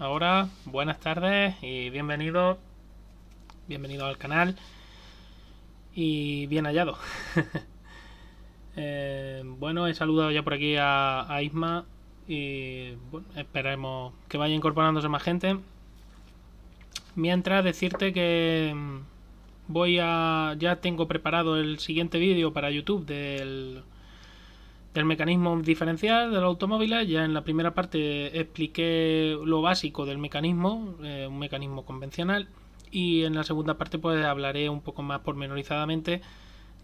ahora, buenas tardes y bienvenido al canal y bien hallado. Bueno, he saludado ya por aquí a Isma y bueno, esperemos que vaya incorporándose más gente. Mientras decirte que ya tengo preparado el siguiente vídeo para YouTube del mecanismo diferencial de los automóviles. Ya en la primera parte expliqué lo básico del mecanismo, un mecanismo convencional, y en la segunda parte pues hablaré un poco más pormenorizadamente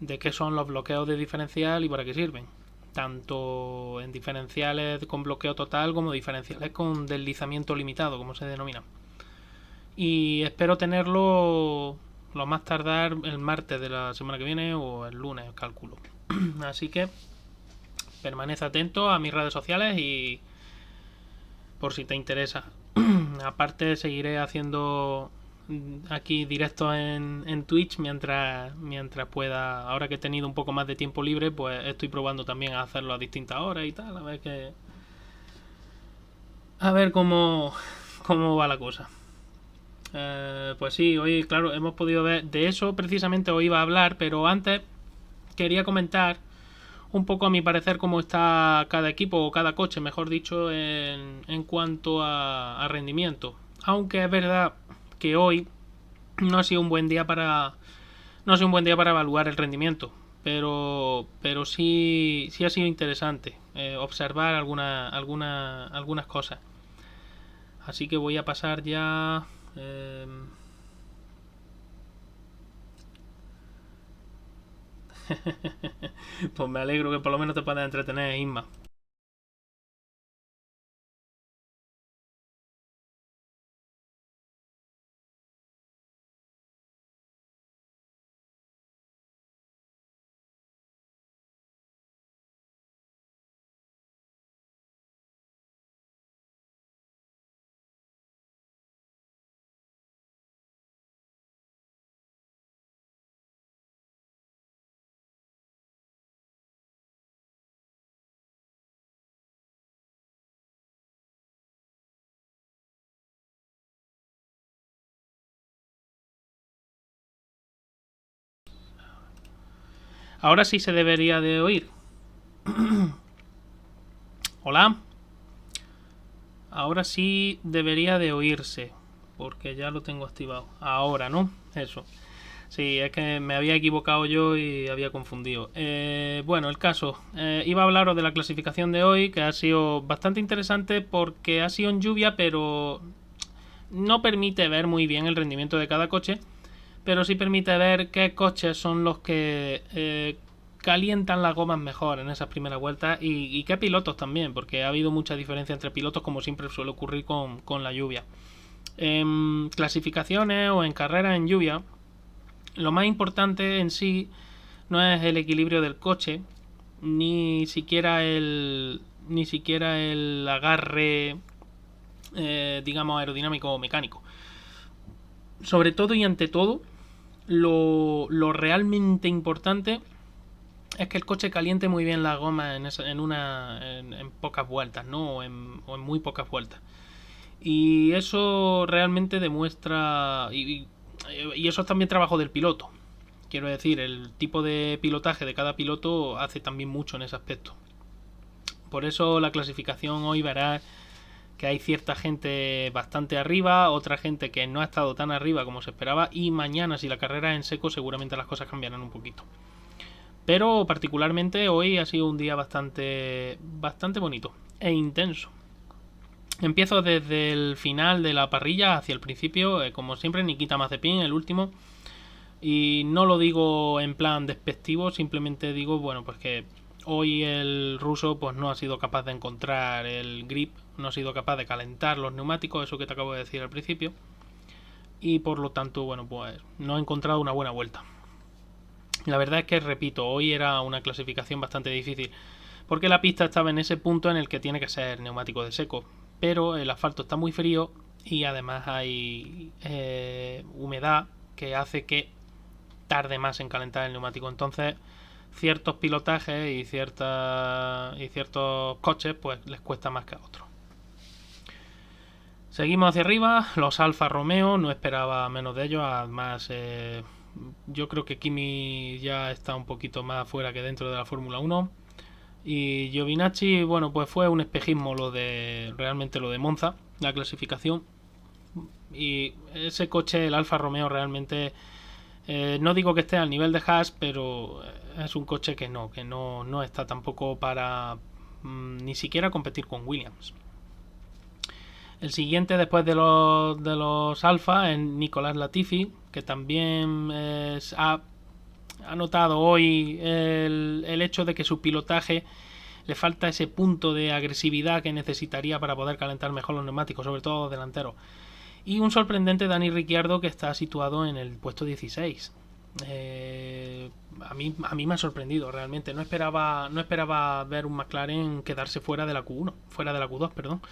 de qué son los bloqueos de diferencial y para qué sirven, tanto en diferenciales con bloqueo total como diferenciales con deslizamiento limitado, como se denomina. Y espero tenerlo lo más tardar el martes de la semana que viene o el lunes, calculo. Así que permanece atento a mis redes sociales y por si te interesa. Aparte seguiré haciendo aquí directos en Twitch mientras pueda. Ahora que he tenido un poco más de tiempo libre, pues estoy probando también a hacerlo a distintas horas y tal. A ver cómo va la cosa. Pues sí, hoy claro, hemos podido ver. De eso precisamente hoy iba a hablar, pero antes quería comentar un poco a mi parecer cómo está cada equipo o cada coche, mejor dicho, en cuanto a rendimiento. Aunque es verdad que hoy no ha sido un buen día para no ha sido un buen día para evaluar el rendimiento, pero sí ha sido interesante observar algunas cosas. Así que voy a pasar ya. eh, pues me alegro que por lo menos te puedas entretener, Isma. Ahora sí se debería de oír. Hola. Ahora sí debería de oírse, porque ya lo tengo activado. Ahora, ¿no? Eso. Sí, es que me había equivocado yo y había confundido. Bueno, el caso. Iba a hablaros de la clasificación de hoy, que ha sido bastante interesante porque ha sido en lluvia, pero no permite ver muy bien el rendimiento de cada coche, pero sí permite ver qué coches son los que calientan las gomas mejor en esas primeras vueltas y qué pilotos también, porque ha habido mucha diferencia entre pilotos como siempre suele ocurrir con la lluvia. En clasificaciones o en carreras en lluvia, lo más importante en sí no es el equilibrio del coche, ni siquiera el agarre, digamos, aerodinámico o mecánico. Sobre todo y ante todo, lo realmente importante es que el coche caliente muy bien la goma en pocas vueltas, ¿no? O en muy pocas vueltas. Y eso realmente demuestra. Y eso es también trabajo del piloto. Quiero decir, el tipo de pilotaje de cada piloto hace también mucho en ese aspecto. Por eso la clasificación hoy verá que hay cierta gente bastante arriba, otra gente que no ha estado tan arriba como se esperaba, y mañana si la carrera es en seco seguramente las cosas cambiarán un poquito. Pero particularmente hoy ha sido un día bastante bonito e intenso. Empiezo desde el final de la parrilla hacia el principio, como siempre Nikita Mazepin, el último. Y no lo digo en plan despectivo, simplemente digo, bueno, pues que hoy el ruso pues no ha sido capaz de encontrar el grip, no ha sido capaz de calentar los neumáticos, eso que te acabo de decir al principio. Y por lo tanto, bueno, pues no ha encontrado una buena vuelta. La verdad es que, repito, hoy era una clasificación bastante difícil, porque la pista estaba en ese punto en el que tiene que ser neumático de seco, pero el asfalto está muy frío y además hay humedad que hace que tarde más en calentar el neumático. Entonces, ciertos pilotajes y ciertos coches pues les cuesta más que a otros. Seguimos hacia arriba, los Alfa Romeo, no esperaba menos de ellos, además yo creo que Kimi ya está un poquito más fuera que dentro de la Fórmula 1. Y Giovinazzi, bueno, pues fue un espejismo realmente lo de Monza, la clasificación. Y ese coche, el Alfa Romeo, realmente no digo que esté al nivel de Haas, pero es un coche que no está tampoco para ni siquiera competir con Williams. El siguiente después de los Alfa es Nicolás Latifi, que también ha notado hoy el hecho de que su pilotaje le falta ese punto de agresividad que necesitaría para poder calentar mejor los neumáticos, sobre todo los delanteros. Y un sorprendente Dani Ricciardo, que está situado en el puesto 16. A mí me ha sorprendido realmente. No esperaba ver un McLaren quedarse fuera de la Q2, perdón.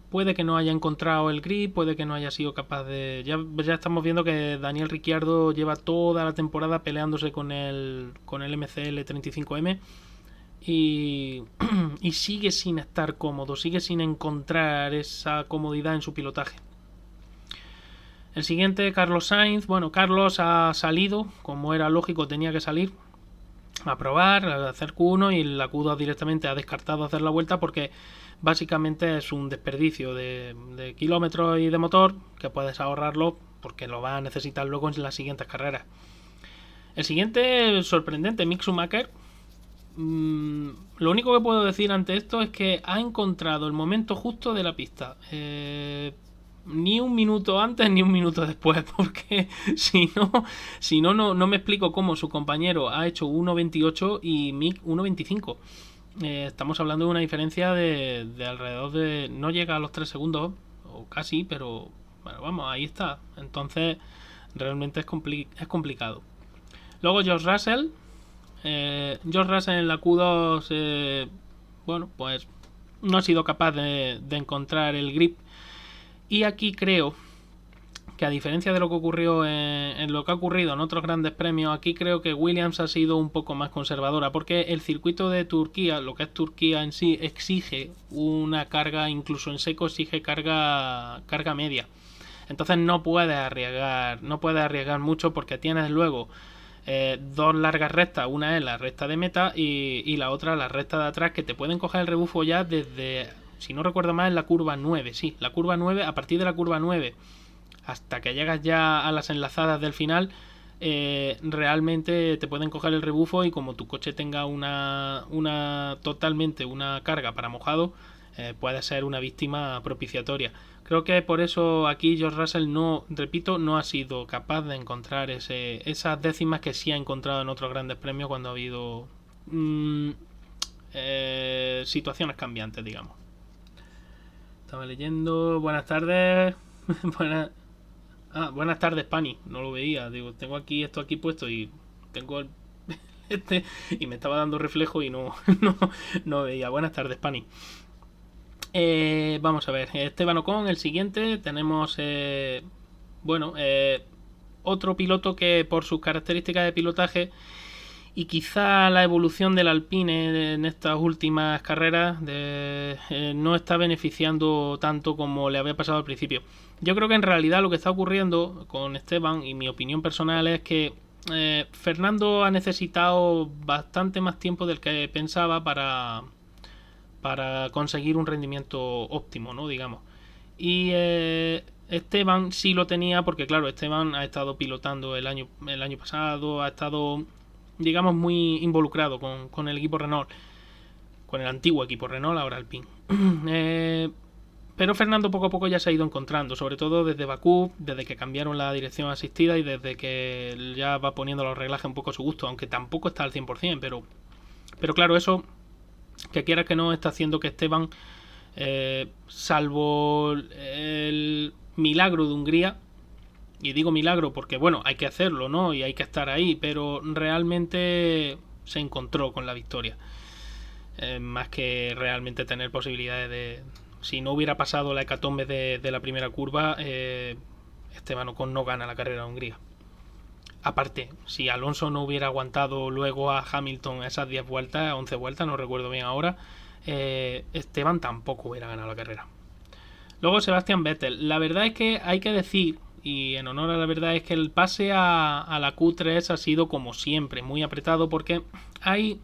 Puede que no haya encontrado el grip, puede que no haya sido capaz de... Ya estamos viendo que Daniel Ricciardo lleva toda la temporada peleándose con el MCL 35M y sigue sin estar cómodo, sigue sin encontrar esa comodidad en su pilotaje. El siguiente, Carlos Sainz. Bueno, Carlos ha salido, como era lógico, tenía que salir a probar, a hacer Q1, y la Q2 directamente ha descartado hacer la vuelta porque básicamente es un desperdicio de kilómetros y de motor que puedes ahorrarlo porque lo vas a necesitar luego en las siguientes carreras. El siguiente, sorprendente, Mick Schumacher. Lo único que puedo decir ante esto es que ha encontrado el momento justo de la pista. Ni un minuto antes ni un minuto después, porque si no me explico cómo su compañero ha hecho 1.28 y Mick 1.25. Estamos hablando de una diferencia de alrededor de... No llega a los 3 segundos, o casi, pero bueno, vamos, ahí está. Entonces, realmente es complicado. Luego George Russell. George Russell en la Q2, bueno, pues no ha sido capaz de encontrar el grip. Y aquí creo que, a diferencia de lo que ocurrió en lo que ha ocurrido en otros grandes premios, aquí creo que Williams ha sido un poco más conservadora, porque el circuito de Turquía, lo que es Turquía en sí, exige una carga, incluso en seco exige carga media. Entonces no puedes arriesgar mucho, porque tienes luego dos largas rectas. Una es la recta de meta y la otra la recta de atrás, que te pueden coger el rebufo ya desde, si no recuerdo mal, en la curva 9. Sí, la curva 9, a partir de la curva 9 hasta que llegas ya a las enlazadas del final, realmente te pueden coger el rebufo, y como tu coche tenga totalmente una carga para mojado, puede ser una víctima propiciatoria. Creo que por eso aquí George Russell no ha sido capaz de encontrar esas décimas que sí ha encontrado en otros grandes premios cuando ha habido situaciones cambiantes, digamos. Estaba leyendo. Buenas tardes. Buenas tardes, Pani. No lo veía. Digo, tengo aquí esto aquí puesto y tengo y me estaba dando reflejo y no veía. Buenas tardes, Pani. Vamos a ver. Esteban Ocon, el siguiente. Tenemos otro piloto que, por sus características de pilotaje y quizá la evolución del Alpine en estas últimas carreras, no está beneficiando tanto como le había pasado al principio. Yo creo que en realidad lo que está ocurriendo con Esteban, y mi opinión personal, es que Fernando ha necesitado bastante más tiempo del que pensaba para conseguir un rendimiento óptimo, ¿no? Digamos. Y Esteban sí lo tenía, porque claro, Esteban ha estado pilotando el año pasado, ha estado, digamos, muy involucrado con el equipo Renault, con el antiguo equipo Renault, ahora Alpine. Pero Fernando poco a poco ya se ha ido encontrando, sobre todo desde Bakú, desde que cambiaron la dirección asistida y desde que ya va poniendo los reglajes un poco a su gusto, aunque tampoco está al 100%, pero claro, eso, que quieras que no, está haciendo que Esteban, salvo el milagro de Hungría, y digo milagro porque bueno, hay que hacerlo, ¿no? Y hay que estar ahí, pero realmente se encontró con la victoria, más que realmente tener posibilidades de... Si no hubiera pasado la hecatombe de la primera curva, Esteban Ocon no gana la carrera de Hungría. Aparte, si Alonso no hubiera aguantado luego a Hamilton esas 10 vueltas, 11 vueltas, no recuerdo bien ahora, Esteban tampoco hubiera ganado la carrera. Luego Sebastian Vettel. La verdad es que hay que decir, y en honor a la verdad, es que el pase a la Q3 ha sido como siempre, muy apretado porque hay...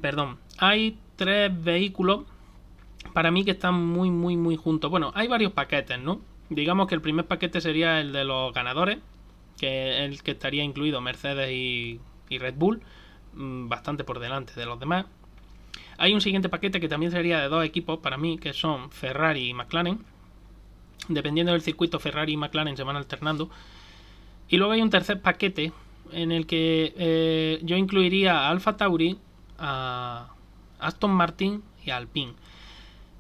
perdón, hay 3 vehículos para mí que están muy, muy, muy juntos. Bueno, hay varios paquetes, ¿no? Digamos que el primer paquete sería el de los ganadores, que es el que estaría incluido Mercedes y Red Bull, bastante por delante de los demás. Hay un siguiente paquete que también sería de 2 equipos para mí, que son Ferrari y McLaren. Dependiendo del circuito, Ferrari y McLaren se van alternando. Y luego hay un tercer paquete en el que yo incluiría a Alfa Tauri, a Aston Martin y a Alpine.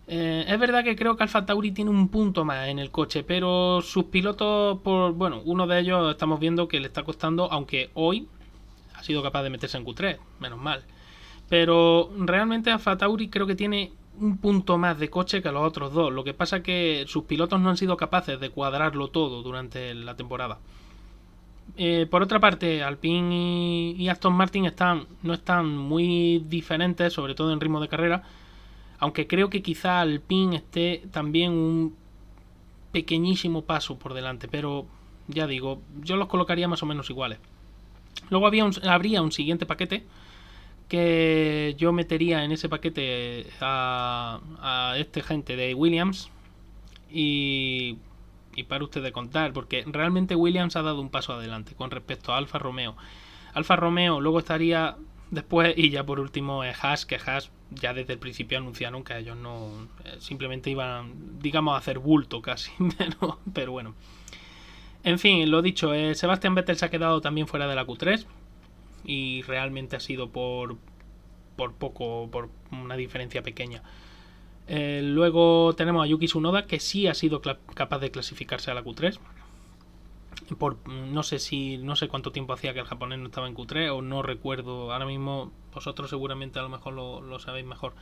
Es verdad que creo que Alfa Tauri tiene un punto más en el coche, pero sus pilotos, bueno, uno de ellos estamos viendo que le está costando, aunque hoy ha sido capaz de meterse en Q3, menos mal. Pero realmente Alfa Tauri creo que tiene un punto más de coche que los otros dos. Lo que pasa es que sus pilotos no han sido capaces de cuadrarlo todo durante la temporada. Por otra parte, Alpine y Aston Martin no están muy diferentes, sobre todo en ritmo de carrera. Aunque creo que quizá Alpine esté también un pequeñísimo paso por delante. Pero ya digo, yo los colocaría más o menos iguales. Luego habría un siguiente paquete que yo metería en ese paquete a este gente de Williams y para usted de contar, porque realmente Williams ha dado un paso adelante con respecto a Alfa Romeo. Alfa Romeo luego estaría después, y ya por último es Haas, que Haas ya desde el principio anunciaron que ellos no simplemente iban, digamos, a hacer bulto casi, pero bueno. En fin, lo dicho, Sebastian Vettel se ha quedado también fuera de la Q3 y realmente ha sido por poco, por una diferencia pequeña. Luego tenemos a Yuki Tsunoda, que sí ha sido capaz de clasificarse a la Q3. No sé cuánto tiempo hacía que el japonés no estaba en Q3, o no recuerdo. Ahora mismo vosotros seguramente a lo mejor lo sabéis mejor.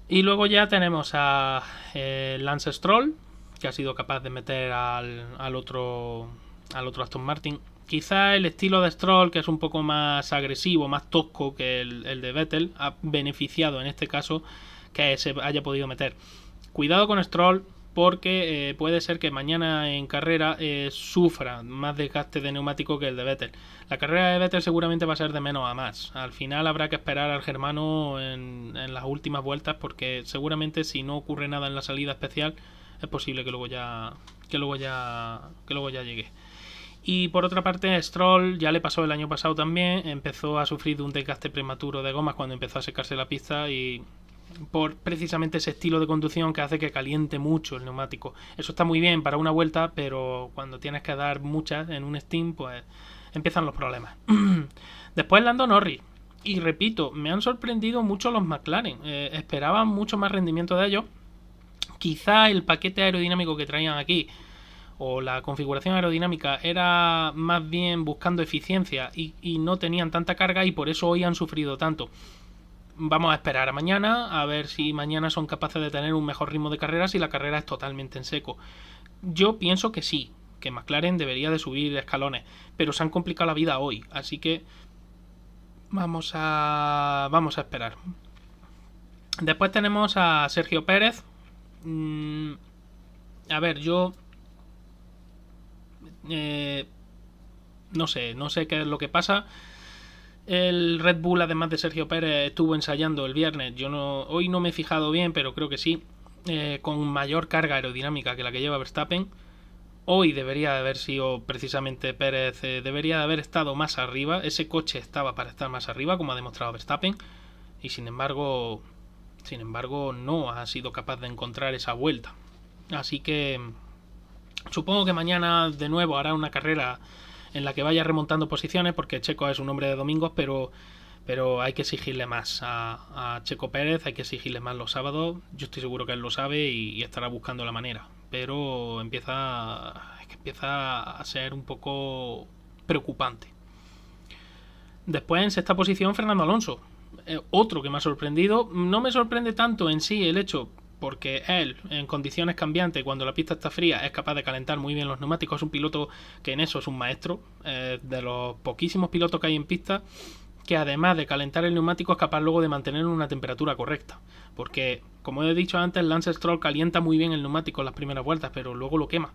Y luego ya tenemos a Lance Stroll, que ha sido capaz de meter al otro Aston Martin. Quizá el estilo de Stroll, que es un poco más agresivo, más tosco que el de Vettel, ha beneficiado en este caso que se haya podido meter. Cuidado con Stroll, porque puede ser que mañana en carrera sufra más desgaste de neumático que el de Vettel. La carrera de Vettel seguramente va a ser de menos a más. Al final habrá que esperar al germano en las últimas vueltas, porque seguramente si no ocurre nada en la salida especial es posible que luego ya llegue. Y por otra parte, Stroll ya le pasó el año pasado también, empezó a sufrir de un desgaste prematuro de gomas cuando empezó a secarse la pista, y por precisamente ese estilo de conducción que hace que caliente mucho el neumático. Eso está muy bien para una vuelta, pero cuando tienes que dar muchas en un steam, pues empiezan los problemas. Después Lando Norris. Y repito, me han sorprendido mucho los McLaren. Esperaban mucho más rendimiento de ellos. Quizá el paquete aerodinámico que traían aquí, o la configuración aerodinámica, era más bien buscando eficiencia y no tenían tanta carga, y por eso hoy han sufrido tanto. Vamos a esperar a mañana, a ver si mañana son capaces de tener un mejor ritmo de carrera si la carrera es totalmente en seco. Yo pienso que sí, que McLaren debería de subir escalones, pero se han complicado la vida hoy, así que vamos a esperar. Después tenemos a Sergio Pérez. A ver, yo no sé qué es lo que pasa. El Red Bull, además de Sergio Pérez, estuvo ensayando el viernes. Hoy no me he fijado bien, pero creo que sí, con mayor carga aerodinámica que la que lleva Verstappen. Hoy debería de haber sido precisamente Pérez, debería de haber estado más arriba. Ese coche estaba para estar más arriba, como ha demostrado Verstappen, y sin embargo no ha sido capaz de encontrar esa vuelta. Así que supongo que mañana de nuevo hará una carrera en la que vaya remontando posiciones, porque Checo es un hombre de domingos, pero hay que exigirle más a Checo Pérez, hay que exigirle más los sábados. Yo estoy seguro que él lo sabe y estará buscando la manera, pero empieza a ser un poco preocupante. Después, en sexta posición, Fernando Alonso, otro que me ha sorprendido. No me sorprende tanto en sí el hecho, porque él, en condiciones cambiantes, cuando la pista está fría, es capaz de calentar muy bien los neumáticos. Es un piloto que en eso es un maestro, de los poquísimos pilotos que hay en pista que además de calentar el neumático es capaz luego de mantener una temperatura correcta. Porque, como he dicho antes, Lance Stroll calienta muy bien el neumático en las primeras vueltas, pero luego lo quema.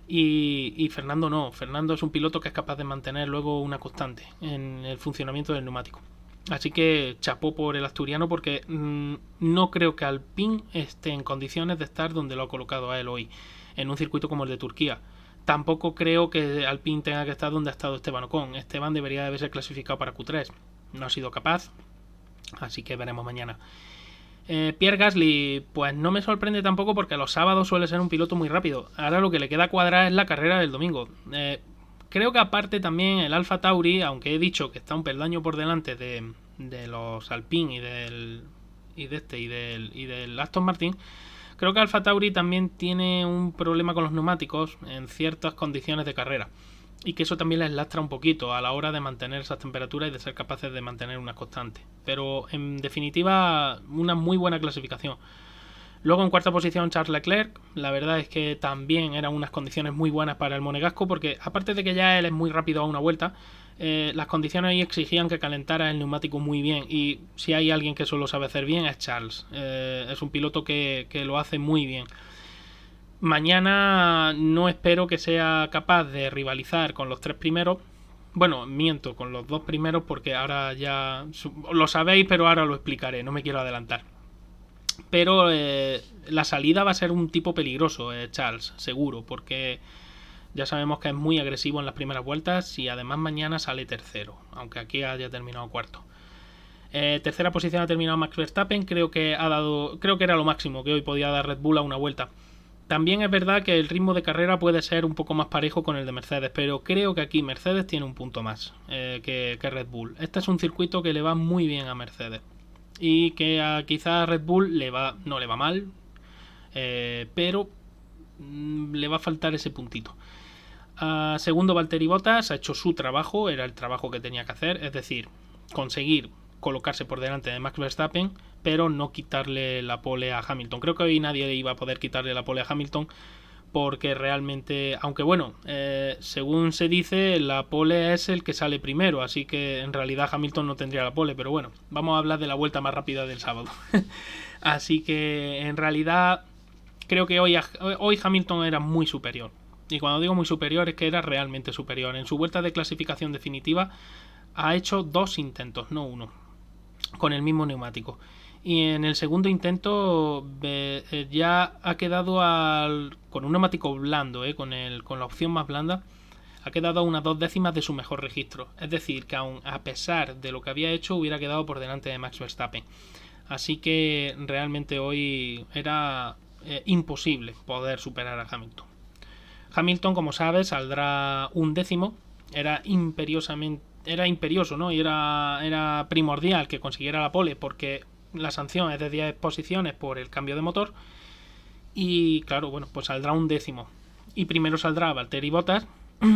Y Fernando no. Fernando es un piloto que es capaz de mantener luego una constante en el funcionamiento del neumático. Así que chapó por el asturiano, porque no creo que Alpine esté en condiciones de estar donde lo ha colocado a él hoy, en un circuito como el de Turquía. Tampoco creo que Alpine tenga que estar donde ha estado Esteban Ocon. Esteban debería de haberse clasificado para Q3. No ha sido capaz, así que veremos mañana. Pierre Gasly, pues no me sorprende tampoco, porque los sábados suele ser un piloto muy rápido. Ahora lo que le queda cuadrar es la carrera del domingo. Creo que aparte también el Alfa Tauri, aunque he dicho que está un peldaño por delante de los Alpine y del Aston Martin, creo que Alfa Tauri también tiene un problema con los neumáticos en ciertas condiciones de carrera, y que eso también les lastra un poquito a la hora de mantener esas temperaturas y de ser capaces de mantener una constante. Pero en definitiva, una muy buena clasificación. Luego en cuarta posición Charles Leclerc. La verdad es que también eran unas condiciones muy buenas para el monegasco, porque aparte de que ya él es muy rápido a una vuelta, las condiciones ahí exigían que calentara el neumático muy bien, y si hay alguien que eso lo sabe hacer bien es Charles. Es un piloto que lo hace muy bien. Mañana no espero que sea capaz de rivalizar con los tres primeros. Bueno, miento, con los dos primeros, porque ahora ya lo sabéis, pero ahora lo explicaré, no me quiero adelantar. Pero la salida va a ser un tipo peligroso, Charles, seguro, porque ya sabemos que es muy agresivo en las primeras vueltas, y además mañana sale tercero, aunque aquí haya terminado cuarto. Tercera posición ha terminado Max Verstappen. Creo que era lo máximo que hoy podía dar Red Bull a una vuelta. También es verdad que el ritmo de carrera puede ser un poco más parejo con el de Mercedes, pero creo que aquí Mercedes tiene un punto más que Red Bull. Este es un circuito que le va muy bien a Mercedes, y que quizás a Red Bull no le va mal, pero le va a faltar ese puntito. Segundo, Valtteri Bottas ha hecho su trabajo, era el trabajo que tenía que hacer, es decir, conseguir colocarse por delante de Max Verstappen, pero no quitarle la pole a Hamilton. Creo que hoy nadie iba a poder quitarle la pole a Hamilton, porque realmente, aunque bueno, según se dice, la pole es el que sale primero, así que en realidad Hamilton no tendría la pole, pero bueno, vamos a hablar de la vuelta más rápida del sábado. Así que en realidad creo que hoy Hamilton era muy superior. Y cuando digo muy superior es que era realmente superior. En su vuelta de clasificación definitiva ha hecho 2 intentos, no uno, con el mismo neumático. Y en el segundo intento ya ha quedado con un neumático blando, con la opción más blanda, ha quedado a unas 2 décimas de su mejor registro. Es decir, que aun a pesar de lo que había hecho, hubiera quedado por delante de Max Verstappen. Así que realmente hoy era imposible poder superar a Hamilton. Hamilton, como sabes, saldrá un décimo. Era imperioso, ¿no? Y era primordial que consiguiera la pole, porque la sanción es de 10 posiciones por el cambio de motor. Y claro, bueno, pues saldrá un décimo. Y primero saldrá Valtteri Bottas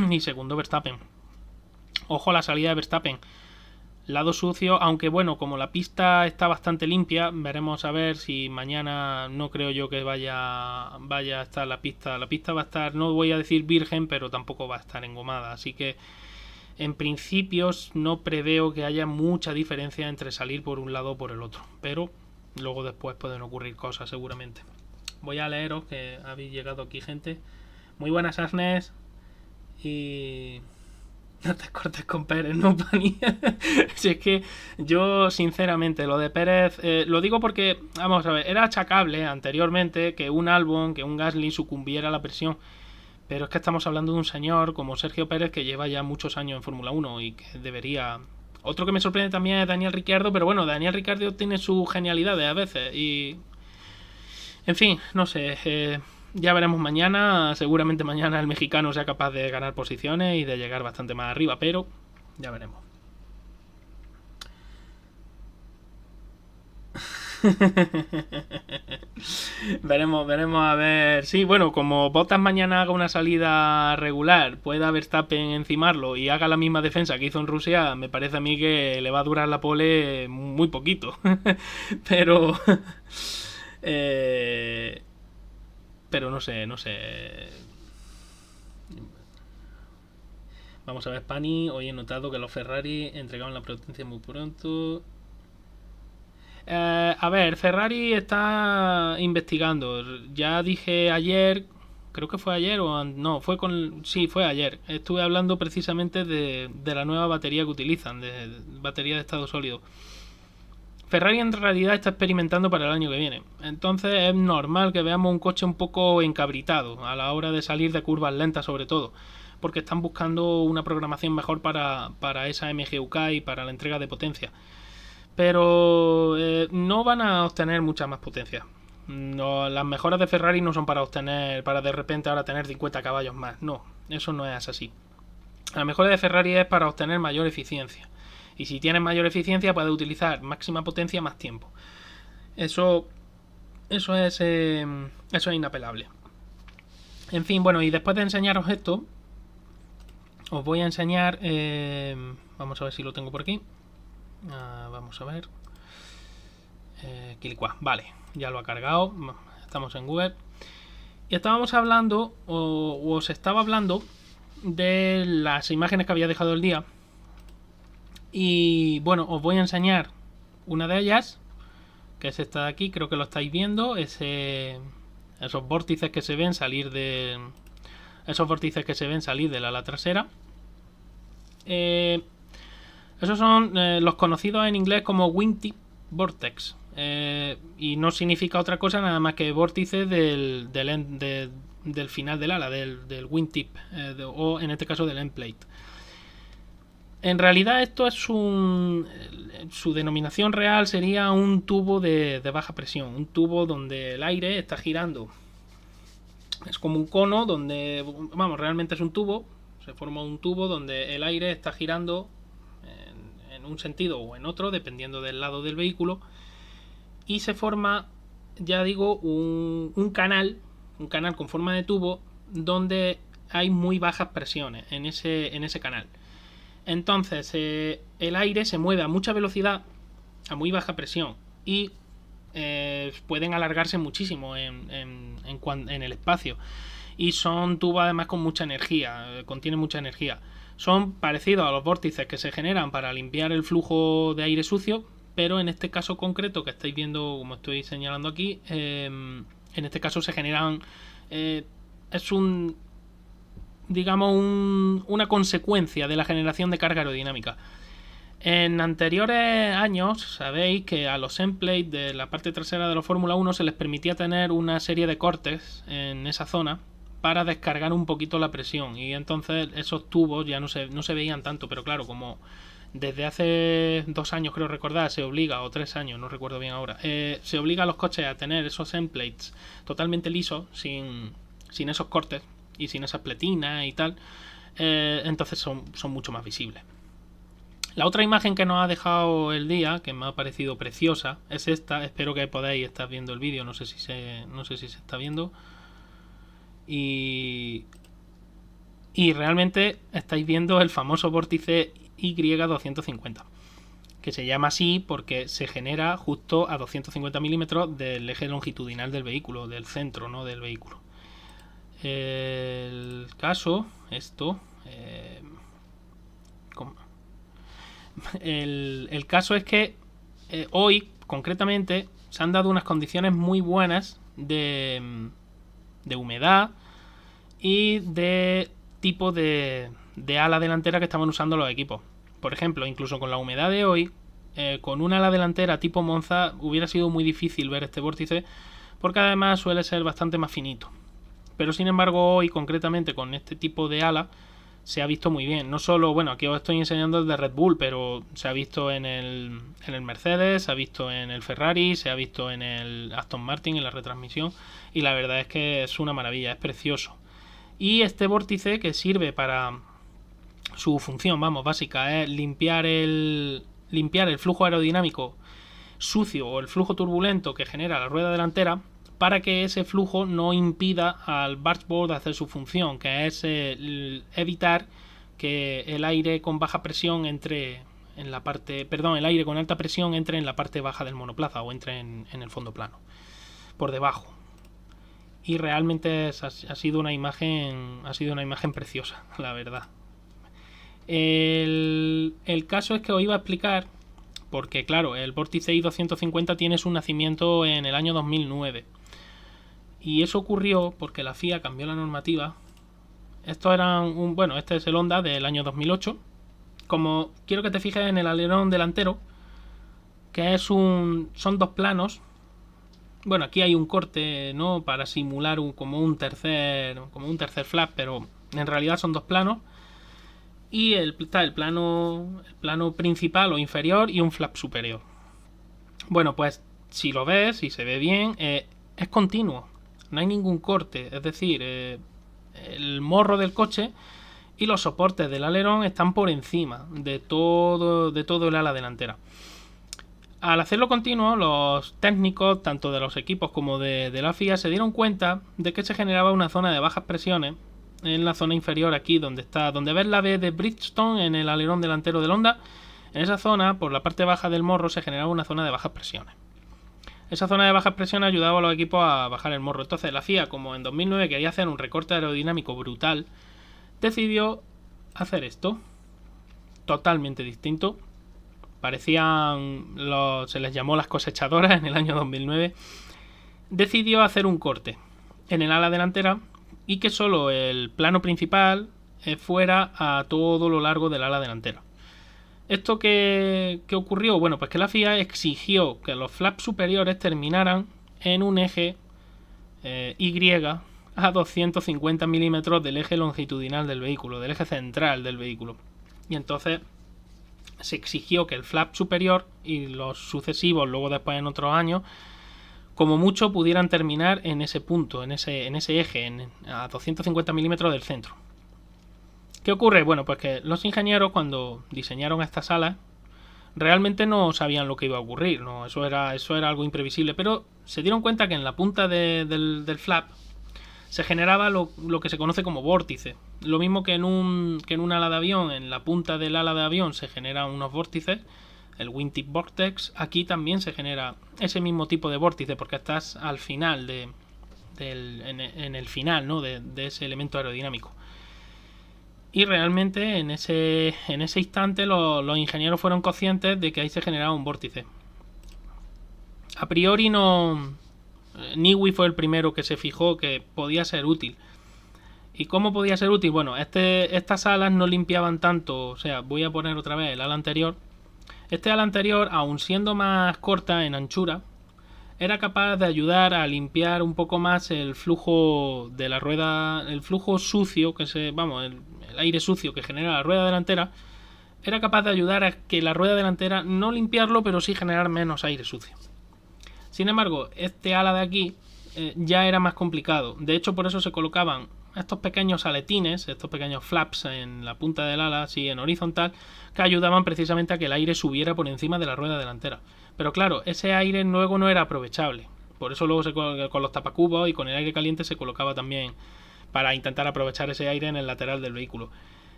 y segundo Verstappen. Ojo a la salida de Verstappen. Lado sucio, aunque bueno, como la pista está bastante limpia, veremos a ver si mañana. No creo yo que vaya a estar la pista. La pista va a estar, no voy a decir virgen, pero tampoco va a estar engomada. Así que en principio no preveo que haya mucha diferencia entre salir por un lado o por el otro. Pero luego después pueden ocurrir cosas seguramente. Voy a leeros, que habéis llegado aquí gente. Muy buenas, Asnes. Y no te cortes con Pérez, no, Pani. Si es que yo, sinceramente, lo de Pérez, lo digo porque, vamos a ver, era achacable anteriormente que un Albon, que un Gasly sucumbiera a la presión. Pero es que estamos hablando de un señor como Sergio Pérez, que lleva ya muchos años en Fórmula 1 y que debería. Otro que me sorprende también es Daniel Ricciardo, pero bueno, Daniel Ricciardo tiene sus genialidades a veces. Y en fin, no sé. Ya veremos mañana. Seguramente mañana el mexicano sea capaz de ganar posiciones y de llegar bastante más arriba, pero ya veremos. veremos a ver. Sí, bueno, como Bottas mañana haga una salida regular, pueda Verstappen encimarlo y haga la misma defensa que hizo en Rusia, me parece a mí que le va a durar la pole muy poquito. pero pero no sé. Vamos a ver, Pani. Hoy he notado que los Ferrari entregaban la potencia muy pronto. A ver, Ferrari está investigando. Ya dije ayer, creo que fue ayer o no, sí, fue ayer. Estuve hablando precisamente de la nueva batería que utilizan, de batería de estado sólido. Ferrari en realidad está experimentando para el año que viene. Entonces es normal que veamos un coche un poco encabritado a la hora de salir de curvas lentas sobre todo. Porque están buscando una programación mejor para esa MGUK y para la entrega de potencia. Pero no van a obtener mucha más potencia. No, las mejoras de Ferrari no son para de repente ahora tener 50 caballos más. No, eso no es así. La mejora de Ferrari es para obtener mayor eficiencia. Y si tienes mayor eficiencia, puedes utilizar máxima potencia más tiempo. Eso es inapelable. En fin, bueno, y después de enseñaros esto, os voy a enseñar. Vamos a ver si lo tengo por aquí. Vamos a ver. Vale, ya lo ha cargado. Estamos en Google. Y estábamos hablando, o os estaba hablando, de las imágenes que había dejado el día. Y bueno, os voy a enseñar una de ellas, que es esta de aquí, creo que lo estáis viendo. Esos vórtices que se ven salir de. Esos vórtices que se ven salir del ala trasera. Esos son los conocidos en inglés como wingtip vortex. Y no significa otra cosa nada más que vórtices del final del ala, del wingtip, o en este caso del end plate. En realidad esto es su denominación real sería un tubo de baja presión, un tubo donde el aire está girando. Es como un cono donde, vamos, realmente es un tubo, se forma un tubo donde el aire está girando en un sentido o en otro, dependiendo del lado del vehículo, y se forma, ya digo, un canal con forma de tubo donde hay muy bajas presiones en ese canal. Entonces el aire se mueve a mucha velocidad, a muy baja presión, y pueden alargarse muchísimo en el espacio. Y son tubos además con mucha energía, contienen mucha energía. Son parecidos a los vórtices que se generan para limpiar el flujo de aire sucio, pero en este caso concreto que estáis viendo, como estoy señalando aquí, en este caso se generan... es una consecuencia de la generación de carga aerodinámica. En anteriores años sabéis que a los endplates de la parte trasera de los Fórmula 1 se les permitía tener una serie de cortes en esa zona para descargar un poquito la presión, y entonces esos tubos ya no se veían tanto, pero claro, como desde hace 2 años creo recordar se obliga, o 3 años, no recuerdo bien ahora, se obliga a los coches a tener esos endplates totalmente lisos, sin esos cortes y sin esas pletinas y tal, entonces son mucho más visibles. La otra imagen que nos ha dejado el día, que me ha parecido preciosa, es esta. Espero que podáis estar viendo el vídeo, no sé si se está viendo. Y realmente estáis viendo el famoso vórtice Y250, que se llama así porque se genera justo a 250 milímetros del eje longitudinal del vehículo, del centro, ¿no?, del vehículo. El caso, el caso es que hoy, concretamente, se han dado unas condiciones muy buenas de humedad y de tipo de ala delantera que estaban usando los equipos. Por ejemplo, incluso con la humedad de hoy, con una ala delantera tipo Monza hubiera sido muy difícil ver este vórtice, porque además suele ser bastante más finito. Pero sin embargo hoy, concretamente con este tipo de ala, se ha visto muy bien. No solo, bueno, aquí os estoy enseñando el de Red Bull, pero se ha visto en el Mercedes, se ha visto en el Ferrari, se ha visto en el Aston Martin, en la retransmisión, y la verdad es que es una maravilla, es precioso. Y este vórtice, que sirve para su función, básica, es limpiar el flujo aerodinámico sucio o el flujo turbulento que genera la rueda delantera, para que ese flujo no impida al bargeboard hacer su función, que es evitar que el aire con baja presión entre en la parte, el aire con alta presión entre en la parte baja del monoplaza o entre en el fondo plano, por debajo. Y realmente ha sido una imagen preciosa, la verdad. El caso es que os iba a explicar, porque claro, el vórtice I-250 tiene su nacimiento en el año 2009. Y eso ocurrió porque la FIA cambió la normativa. Esto era este es el Honda del año 2008. Como quiero que te fijes en el alerón delantero, que son dos planos. Bueno, aquí hay un corte, ¿no? Para simular como un tercer flap, pero en realidad son dos planos. Y está el plano principal o inferior y un flap superior. Bueno, pues si lo ves, si se ve bien, es continuo. No hay ningún corte. Es decir, el morro del coche y los soportes del alerón están por encima de todo el ala delantera. Al hacerlo continuo, los técnicos, tanto de los equipos como de la FIA, se dieron cuenta de que se generaba una zona de bajas presiones en la zona inferior, aquí donde ves la B de Bridgestone en el alerón delantero del Honda. En esa zona, por la parte baja del morro, se generaba una zona de bajas presiones. Esa zona de bajas presiones ayudaba a los equipos a bajar el morro. Entonces la FIA, como en 2009 quería hacer un recorte aerodinámico brutal, decidió hacer esto. Totalmente distinto. Se les llamó las cosechadoras en el año 2009. Decidió hacer un corte en el ala delantera y que solo el plano principal fuera a todo lo largo del ala delantera. ¿Esto qué ocurrió? Bueno, pues que la FIA exigió que los flaps superiores terminaran en un eje Y a 250 milímetros del eje longitudinal del vehículo, del eje central del vehículo. Y entonces se exigió que el flap superior y los sucesivos, luego después en otros años, como mucho pudieran terminar en ese punto, en ese eje, a 250 milímetros del centro. ¿Qué ocurre? Bueno, pues que los ingenieros, cuando diseñaron estas alas, realmente no sabían lo que iba a ocurrir, ¿no? Eso era algo imprevisible, pero se dieron cuenta que en la punta del flap se generaba lo que se conoce como vórtice. Lo mismo que en un ala de avión, en la punta del ala de avión se generan unos vórtices, el wingtip vortex. Aquí también se genera ese mismo tipo de vórtice, porque estás al final en el final, ¿no? de ese elemento aerodinámico. Y realmente en ese instante los ingenieros fueron conscientes de que ahí se generaba un vórtice. A priori no. Newey fue el primero que se fijó que podía ser útil. ¿Y cómo podía ser útil? Bueno, estas alas no limpiaban tanto. O sea, voy a poner otra vez el ala anterior. Este ala anterior, aun siendo más corta en anchura, era capaz de ayudar a limpiar un poco más el flujo de la rueda, el flujo sucio el aire sucio que genera la rueda delantera. Era capaz de ayudar a que la rueda delantera no limpiarlo, pero sí generar menos aire sucio. Sin embargo, este ala de aquí ya era más complicado. De hecho, por eso se colocaban estos pequeños aletines, estos pequeños flaps en la punta del ala, así en horizontal, que ayudaban precisamente a que el aire subiera por encima de la rueda delantera. Pero claro, ese aire luego no era aprovechable. Por eso luego con los tapacubos y con el aire caliente se colocaba también para intentar aprovechar ese aire en el lateral del vehículo.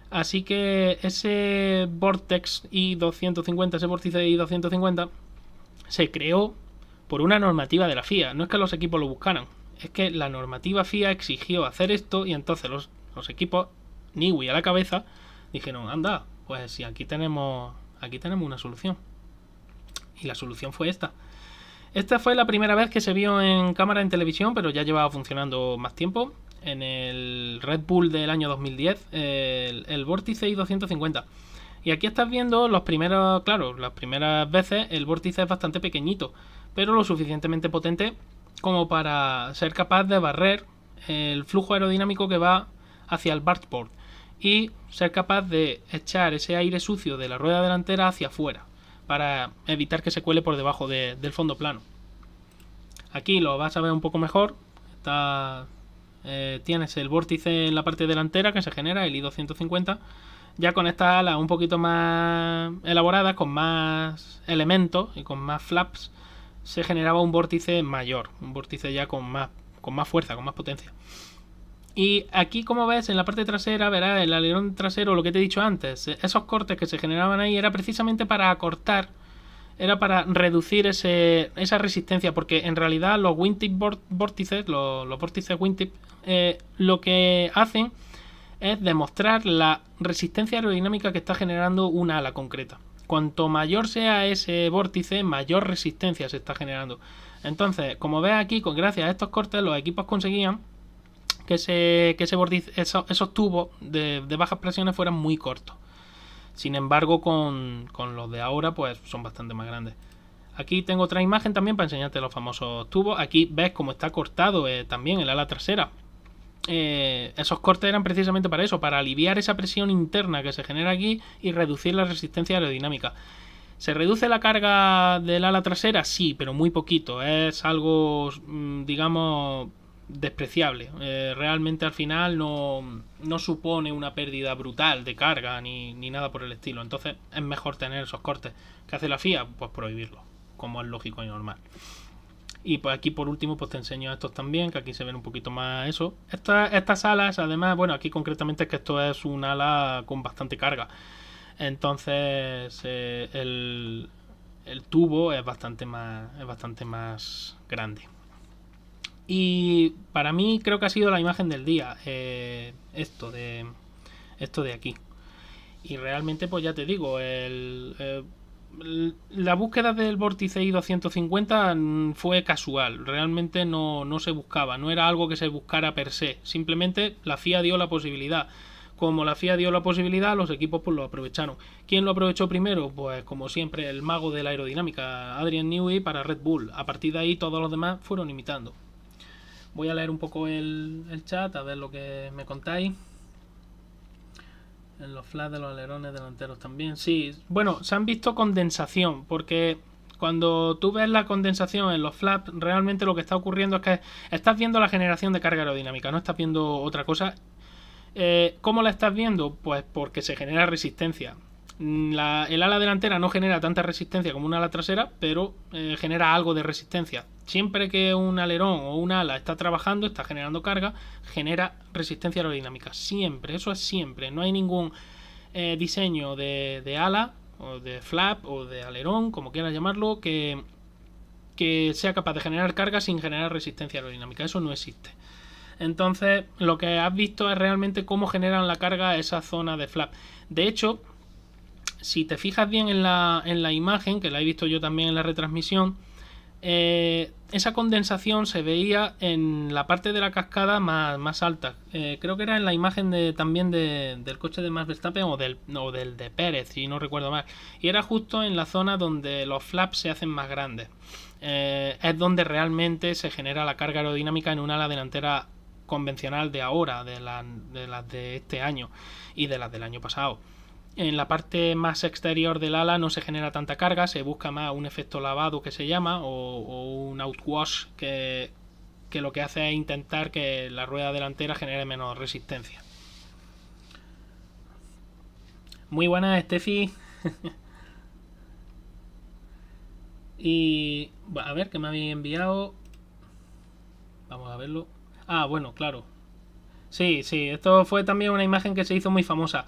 Así que ese Vortex I-250, ese vórtice I-250, se creó por una normativa de la FIA. No es que los equipos lo buscaran, es que la normativa FIA exigió hacer esto y entonces los equipos, Newey a la cabeza, dijeron, anda, pues si aquí tenemos una solución. Y la solución fue esta. Esta fue la primera vez que se vio en cámara en televisión, pero ya llevaba funcionando más tiempo. En el Red Bull del año 2010, el vórtice I-250. Y aquí estás viendo las primeras veces el vórtice es bastante pequeñito, pero lo suficientemente potente como para ser capaz de barrer el flujo aerodinámico que va hacia el backboard y ser capaz de echar ese aire sucio de la rueda delantera hacia afuera para evitar que se cuele por debajo del fondo plano. Aquí lo vas a ver un poco mejor. Tienes el vórtice en la parte delantera que se genera, el I-250, ya con estas alas un poquito más elaboradas, con más elementos y con más flaps, se generaba un vórtice mayor, un vórtice ya con más fuerza, con más potencia. Y aquí, como ves, en la parte trasera, verás el alerón trasero, lo que te he dicho antes, esos cortes que se generaban ahí era precisamente para acortar, era para reducir esa resistencia, porque en realidad los wingtip vórtices, los vórtices wingtip, lo que hacen es demostrar la resistencia aerodinámica que está generando una ala concreta. Cuanto mayor sea ese vórtice, mayor resistencia se está generando. Entonces, como ves aquí, gracias a estos cortes, los equipos conseguían que ese vórtice, esos tubos de bajas presiones fueran muy cortos. Sin embargo, con los de ahora, pues son bastante más grandes. Aquí tengo otra imagen también para enseñarte los famosos tubos. Aquí ves cómo está cortado también el ala trasera. Esos cortes eran precisamente para eso, para aliviar esa presión interna que se genera aquí y reducir la resistencia aerodinámica. ¿Se reduce la carga del ala trasera? Sí, pero muy poquito. Es algo, digamos, despreciable. Realmente al final no supone una pérdida brutal de carga ni nada por el estilo. Entonces es mejor tener esos cortes. ¿Qué hace la FIA? Pues prohibirlo, como es lógico y normal. Y pues aquí por último pues te enseño estos también, que aquí se ven un poquito más eso. Estas alas, además, bueno, aquí concretamente es que esto es un ala con bastante carga. Entonces el tubo es bastante más grande. Y para mí creo que ha sido la imagen del día, esto de aquí. Y realmente pues ya te digo, la búsqueda del vórtice I250 fue casual, realmente no se buscaba, no era algo que se buscara per se, simplemente la FIA dio la posibilidad. Como la FIA dio la posibilidad, los equipos pues lo aprovecharon. ¿Quién lo aprovechó primero? Pues como siempre el mago de la aerodinámica, Adrian Newey, para Red Bull. A partir de ahí todos los demás fueron imitando. Voy a leer un poco el chat, a ver lo que me contáis. En los flaps de los alerones delanteros también. Sí, bueno, se han visto condensación, porque cuando tú ves la condensación en los flaps, realmente lo que está ocurriendo es que estás viendo la generación de carga aerodinámica, no estás viendo otra cosa. ¿Cómo la estás viendo? Pues porque se genera resistencia. El ala delantera no genera tanta resistencia como una ala trasera, pero genera algo de resistencia. Siempre que un alerón o un ala está trabajando, está generando carga, genera resistencia aerodinámica. Siempre, eso es siempre. No hay ningún diseño de ala, o de flap, o de alerón, como quieras llamarlo, que sea capaz de generar carga sin generar resistencia aerodinámica. Eso no existe. Entonces, lo que has visto es realmente cómo generan la carga esa zona de flap. De hecho, si te fijas bien en la imagen, que la he visto yo también en la retransmisión, esa condensación se veía en la parte de la cascada más alta. Creo que era en la imagen también del coche de Max Verstappen o del de Pérez, si no recuerdo mal. Y era justo en la zona donde los flaps se hacen más grandes. Es donde realmente se genera la carga aerodinámica en un ala delantera convencional de ahora, de las de este año y de las del año pasado. En la parte más exterior del ala no se genera tanta carga, se busca más un efecto lavado que se llama, o un outwash que lo que hace es intentar que la rueda delantera genere menos resistencia. Muy buenas, Steffi. Y a ver, ¿qué me habéis enviado? Vamos a verlo. Ah, bueno, claro. Sí, esto fue también una imagen que se hizo muy famosa.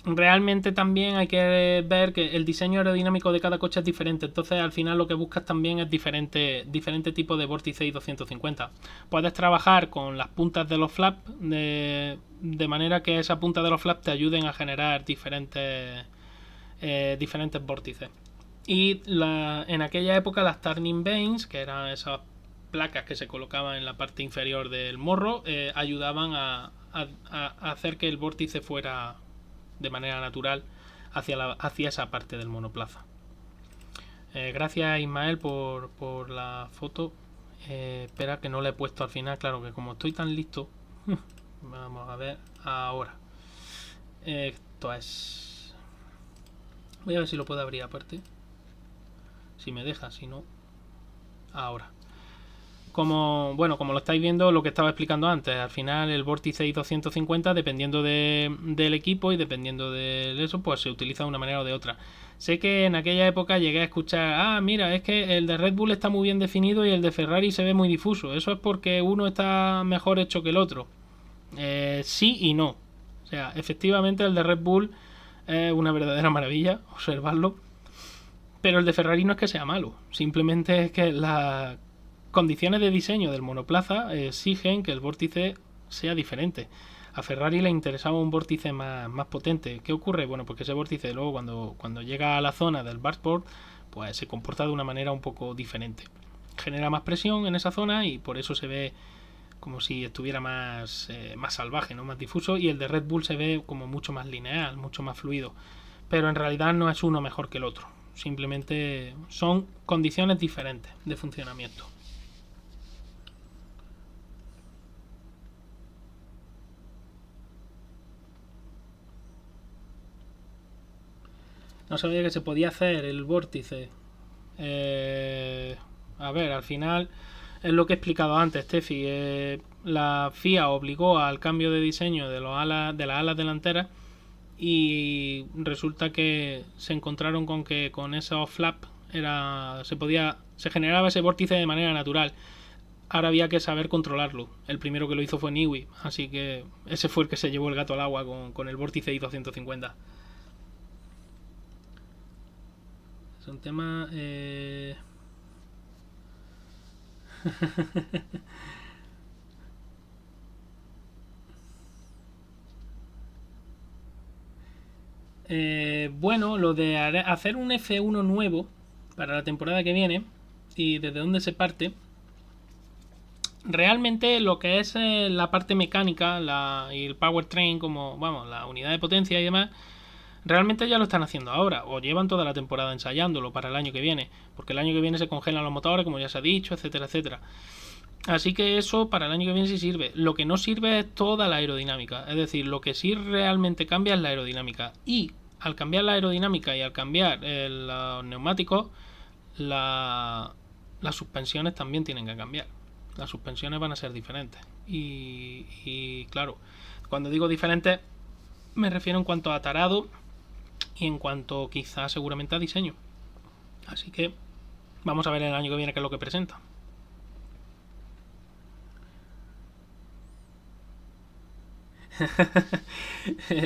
Realmente también hay que ver que el diseño aerodinámico de cada coche es diferente, entonces al final lo que buscas también es diferente tipo de vórtice I250. Puedes trabajar con las puntas de los flaps de manera que esa punta de los flaps te ayuden a generar diferentes vórtices. Y en aquella época las turning vanes, que eran esas placas que se colocaban en la parte inferior del morro, ayudaban a hacer que el vórtice fuera de manera natural hacia esa parte del monoplaza. Gracias, Ismael, por la foto. Espera, que no la he puesto al final, claro que como estoy tan listo. Vamos a ver ahora. Esto es... Voy a ver si lo puedo abrir aparte, si me deja, si no, ahora. Como lo estáis viendo, lo que estaba explicando antes, al final el vórtice I250, dependiendo del equipo y dependiendo de eso, pues se utiliza de una manera o de otra. Sé que en aquella época llegué a escuchar, mira, es que el de Red Bull está muy bien definido y el de Ferrari se ve muy difuso. Eso es porque uno está mejor hecho que el otro. Sí y no. O sea, efectivamente el de Red Bull es una verdadera maravilla observarlo, pero el de Ferrari no es que sea malo, simplemente es que las condiciones de diseño del monoplaza exigen que el vórtice sea diferente. A Ferrari le interesaba un vórtice más potente. ¿Qué ocurre? Bueno, porque ese vórtice luego cuando llega a la zona del Bartport, pues se comporta de una manera un poco diferente. Genera más presión en esa zona y por eso se ve como si estuviera más salvaje, ¿no? Más difuso, y el de Red Bull se ve como mucho más lineal, mucho más fluido. Pero en realidad no es uno mejor que el otro. Simplemente son condiciones diferentes de funcionamiento. No sabía que se podía hacer el vórtice. A ver, al final es lo que he explicado antes, Tefi. La FIA obligó al cambio de diseño de las alas delanteras y resulta que se encontraron con que con esos flaps se generaba ese vórtice de manera natural. Ahora había que saber controlarlo. El primero que lo hizo fue Newey, así que ese fue el que se llevó el gato al agua con el vórtice I-250. Es un tema... bueno, lo de hacer un F1 nuevo para la temporada que viene y desde dónde se parte, realmente lo que es la parte mecánica y el powertrain, como vamos, la unidad de potencia y demás, realmente ya lo están haciendo ahora, o llevan toda la temporada ensayándolo para el año que viene, porque el año que viene se congelan los motores, como ya se ha dicho, etcétera, etcétera. Así que eso para el año que viene sí sirve. Lo que no sirve es toda la aerodinámica. Es decir, lo que sí realmente cambia es la aerodinámica. Y al cambiar la aerodinámica y al cambiar los neumáticos, las suspensiones también tienen que cambiar. Las suspensiones van a ser diferentes. Y claro, cuando digo diferentes, me refiero en cuanto a tarado y en cuanto quizás seguramente a diseño. Así que vamos a ver el año que viene qué es lo que presenta.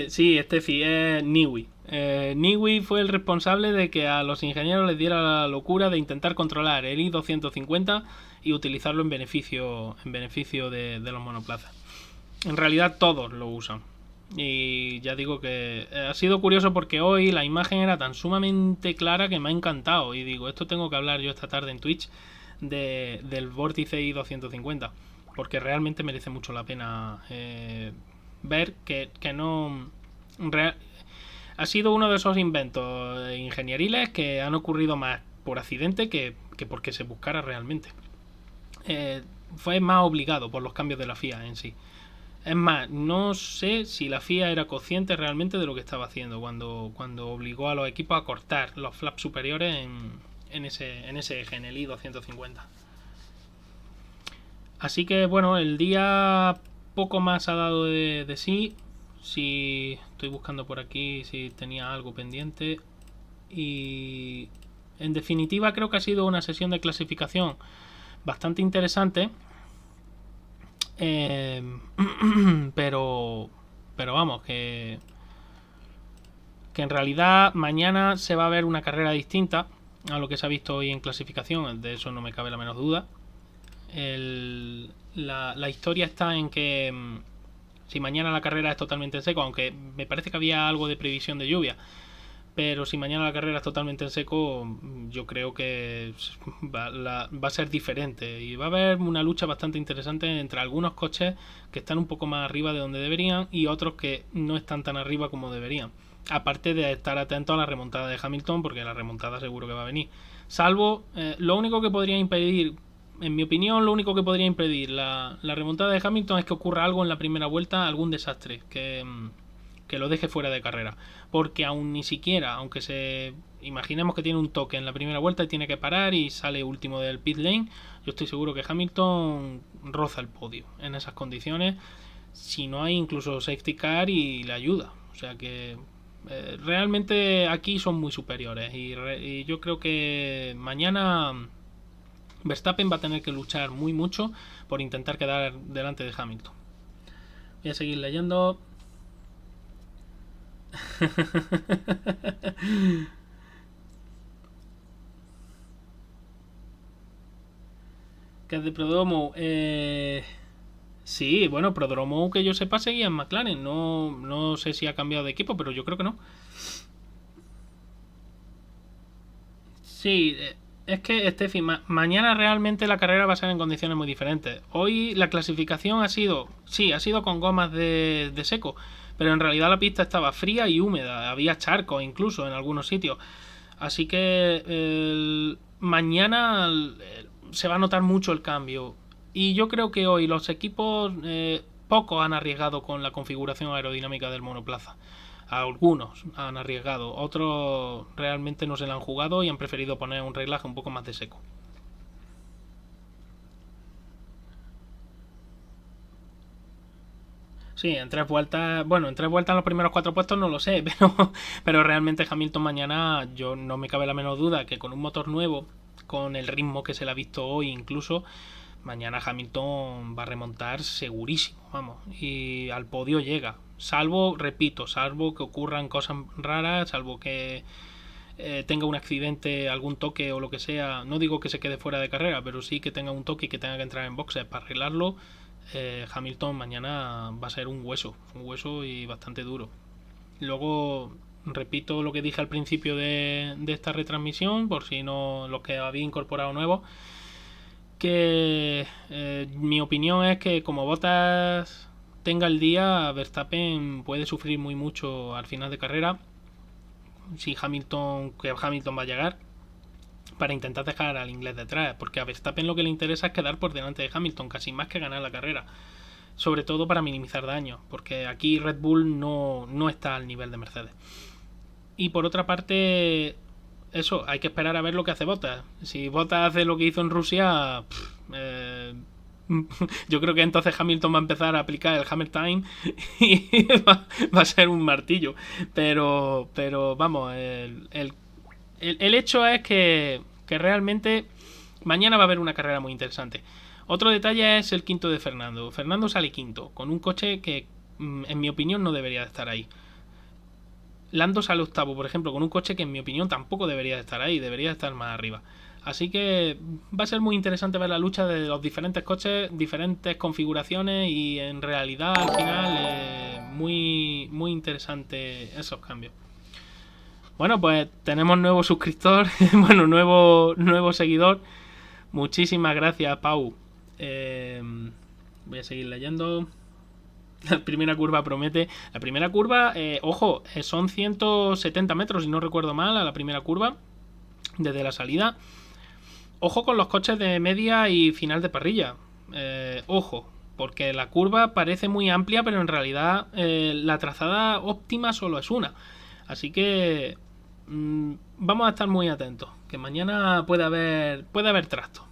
Sí, Steffi, es Newey. Newey fue el responsable de que a los ingenieros les diera la locura de intentar controlar el I-250 y utilizarlo en beneficio de los monoplazas. En realidad todos lo usan. Y ya digo que ha sido curioso porque hoy la imagen era tan sumamente clara que me ha encantado. Y digo, esto tengo que hablar yo esta tarde en Twitch del vórtice I-250. Porque realmente merece mucho la pena ver que no... Ha sido uno de esos inventos ingenieriles que han ocurrido más por accidente que porque se buscara realmente. Fue más obligado por los cambios de la FIA en sí. Es más, no sé si la FIA era consciente realmente de lo que estaba haciendo cuando obligó a los equipos a cortar los flaps superiores en ese eje, en el I-250. Así que bueno, el día poco más ha dado de sí. Si estoy buscando por aquí si tenía algo pendiente. Y en definitiva creo que ha sido una sesión de clasificación bastante interesante. Pero vamos, que en realidad mañana se va a ver una carrera distinta a lo que se ha visto hoy en clasificación. De eso no me cabe la menor duda. La historia está en que si mañana la carrera es totalmente en seco, aunque me parece que había algo de previsión de lluvia, pero si mañana la carrera es totalmente en seco, yo creo que va a ser diferente y va a haber una lucha bastante interesante entre algunos coches que están un poco más arriba de donde deberían y otros que no están tan arriba como deberían. Aparte de estar atento a la remontada de Hamilton, porque la remontada seguro que va a venir. Salvo, lo único que podría impedir, en mi opinión, lo único que podría impedir la remontada de Hamilton es que ocurra algo en la primera vuelta, algún desastre, que lo deje fuera de carrera. Porque aún ni siquiera, aunque imaginemos que tiene un toque en la primera vuelta y tiene que parar y sale último del pit lane, yo estoy seguro que Hamilton roza el podio en esas condiciones, si no hay incluso safety car y le ayuda. O sea que realmente aquí son muy superiores y yo creo que mañana Verstappen va a tener que luchar muy mucho por intentar quedar delante de Hamilton. Voy a seguir leyendo. Que es de Prodomo. Sí, bueno, Prodromo que yo sepa seguía en McLaren. No, no sé si ha cambiado de equipo, pero yo creo que no. Sí, es que, Steffi, mañana realmente la carrera va a ser en condiciones muy diferentes. Hoy la clasificación ha sido, sí, ha sido con gomas de seco, pero en realidad la pista estaba fría y húmeda, había charcos incluso en algunos sitios. Así que mañana se va a notar mucho el cambio. Y yo creo que hoy los equipos pocos han arriesgado con la configuración aerodinámica del monoplaza. Algunos han arriesgado, otros realmente no se la han jugado y han preferido poner un reglaje un poco más de seco. Sí, en 3 vueltas, bueno, en 3 vueltas en los primeros 4 puestos no lo sé, pero realmente Hamilton mañana yo no me cabe la menor duda que con un motor nuevo, con el ritmo que se le ha visto hoy incluso, mañana Hamilton va a remontar segurísimo, vamos, y al podio llega. Salvo, repito, salvo que ocurran cosas raras, salvo que tenga un accidente, algún toque o lo que sea. No digo que se quede fuera de carrera, pero sí que tenga un toque y que tenga que entrar en boxes para arreglarlo. Hamilton mañana va a ser un hueso y bastante duro. Luego, repito lo que dije al principio de esta retransmisión, por si no los que había incorporado nuevos, que mi opinión es que como Bottas tenga el día, Verstappen puede sufrir muy mucho al final de carrera si Hamilton va a llegar para intentar dejar al inglés detrás, porque a Verstappen lo que le interesa es quedar por delante de Hamilton, casi más que ganar la carrera, sobre todo para minimizar daños, porque aquí Red Bull no está al nivel de Mercedes. Y por otra parte, eso, hay que esperar a ver lo que hace Bottas. Si Bottas hace lo que hizo en Rusia, yo creo que entonces Hamilton va a empezar a aplicar el Hammer Time y va a ser un martillo. Pero vamos, el hecho es que realmente mañana va a haber una carrera muy interesante. Otro detalle es el quinto de Fernando. Fernando sale quinto, con un coche que, en mi opinión, no debería de estar ahí. Lando sale octavo, por ejemplo, con un coche que, en mi opinión, tampoco debería de estar ahí, debería de estar más arriba. Así que va a ser muy interesante ver la lucha de los diferentes coches, diferentes configuraciones y en realidad al final muy, muy interesante esos cambios. Bueno, pues tenemos nuevo suscriptor, bueno, nuevo seguidor. Muchísimas gracias, Pau. Eh, Voy a seguir leyendo. La primera curva promete. La primera curva, ojo, son 170 metros, si no recuerdo mal, a la primera curva, desde la salida. Ojo con los coches de media y final de parrilla. Ojo, porque la curva parece muy amplia, pero en realidad la trazada óptima solo es una. Así que vamos a estar muy atentos, que mañana puede haber trasto.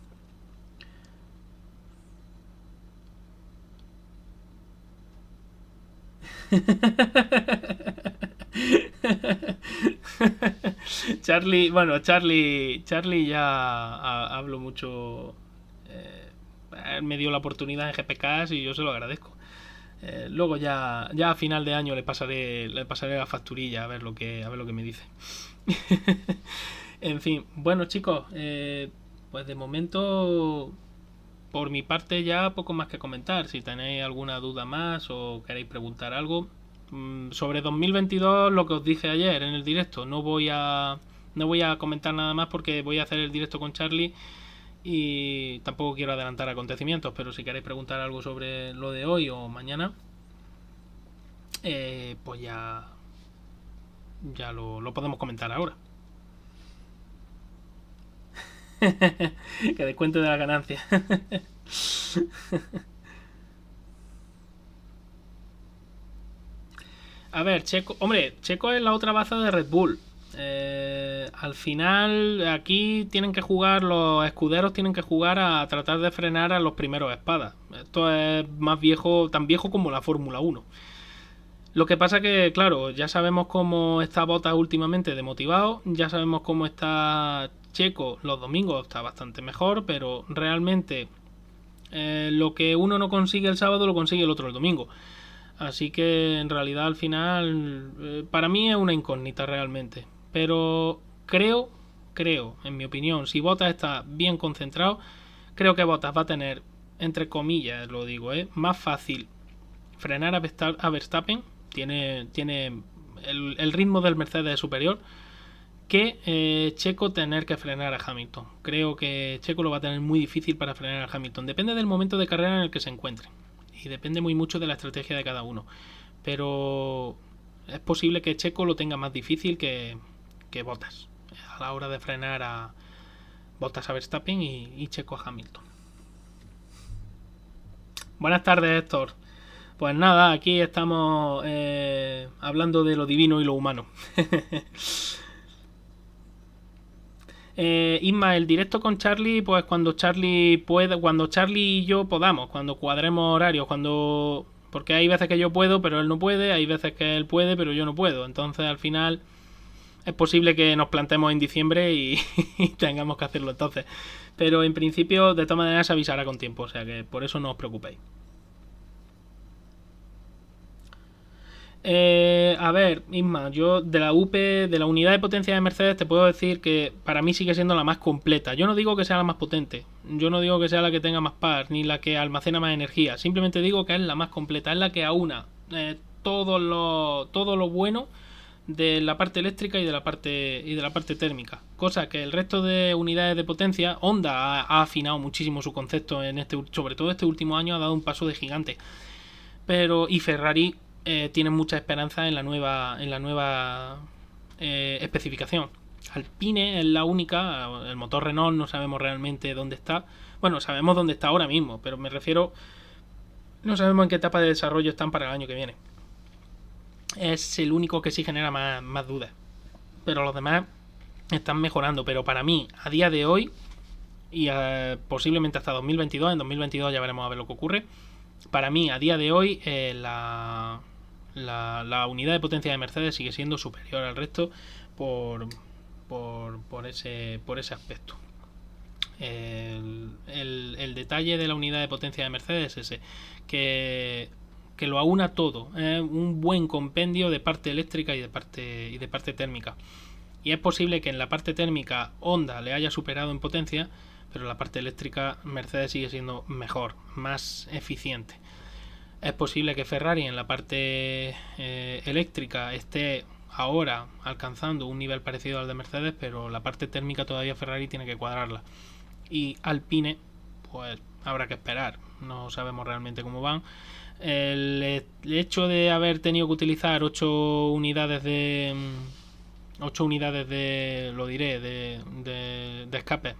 Charlie ya hablo mucho. Él me dio la oportunidad en GPK y yo se lo agradezco. Luego ya a final de año le pasaré la facturilla a ver lo que me dice. En fin, bueno chicos, pues de momento por mi parte ya poco más que comentar. Si tenéis alguna duda más o queréis preguntar algo sobre 2022, lo que os dije ayer en el directo, no voy a comentar nada más porque voy a hacer el directo con Charlie y tampoco quiero adelantar acontecimientos, pero si queréis preguntar algo sobre lo de hoy o mañana, pues ya lo podemos comentar ahora. Que descuente de la ganancia. A ver, Checo es la otra baza de Red Bull. Al final, aquí tienen que jugar, los escuderos tienen que jugar a tratar de frenar a los primeros espadas. Esto es más viejo, tan viejo como la Fórmula 1. Lo que pasa que, claro, ya sabemos cómo está Bottas últimamente de motivado, ya sabemos cómo está Checo los domingos, está bastante mejor, pero realmente lo que uno no consigue el sábado lo consigue el otro el domingo. Así que en realidad al final para mí es una incógnita realmente. Pero creo, en mi opinión, si Bottas está bien concentrado, creo que Bottas va a tener entre comillas lo digo, más fácil frenar a Verstappen, tiene el ritmo del Mercedes es superior, que Checo tener que frenar a Hamilton. Creo que Checo lo va a tener muy difícil para frenar a Hamilton. Depende del momento de carrera en el que se encuentre. Y depende muy mucho de la estrategia de cada uno. Pero es posible que Checo lo tenga más difícil que Bottas. A la hora de frenar a Bottas a Verstappen y Checo a Hamilton. Buenas tardes, Héctor. Pues nada, aquí estamos hablando de lo divino y lo humano. Isma, el directo con Charlie, pues cuando Charlie pueda, cuando Charlie y yo podamos, cuando cuadremos horarios, porque hay veces que yo puedo, pero él no puede, hay veces que él puede, pero yo no puedo. Entonces, al final, es posible que nos plantemos en diciembre y tengamos que hacerlo entonces. Pero en principio, de todas maneras, se avisará con tiempo, o sea que por eso no os preocupéis. A ver, Isma, yo de la de la unidad de potencia de Mercedes, te puedo decir que para mí sigue siendo la más completa. Yo no digo que sea la más potente, yo no digo que sea la que tenga más par, ni la que almacena más energía. Simplemente digo que es la más completa, es la que aúna todo lo bueno de la parte eléctrica y de la parte térmica. Cosa que el resto de unidades de potencia, Honda ha afinado muchísimo su concepto sobre todo este último año, ha dado un paso de gigante. Y Ferrari tienen mucha esperanza en la nueva especificación. Alpine es la única, el motor Renault no sabemos realmente dónde está. Bueno, sabemos dónde está ahora mismo, pero me refiero, no sabemos en qué etapa de desarrollo están para el año que viene. Es el único que sí genera más dudas. Pero los demás están mejorando. Pero para mí, a día de hoy, y posiblemente hasta 2022, en 2022 ya veremos a ver lo que ocurre. Para mí, a día de hoy, la unidad de potencia de Mercedes sigue siendo superior al resto por ese aspecto. El detalle de la unidad de potencia de Mercedes es ese, que lo aúna todo, un buen compendio de parte eléctrica y de parte térmica. Y es posible que en la parte térmica Honda le haya superado en potencia, pero en la parte eléctrica Mercedes sigue siendo mejor, más eficiente. Es posible que Ferrari en la parte eléctrica esté ahora alcanzando un nivel parecido al de Mercedes, pero la parte térmica todavía Ferrari tiene que cuadrarla. Y Alpine, pues habrá que esperar, no sabemos realmente cómo van. El hecho de haber tenido que utilizar 8 unidades de escape,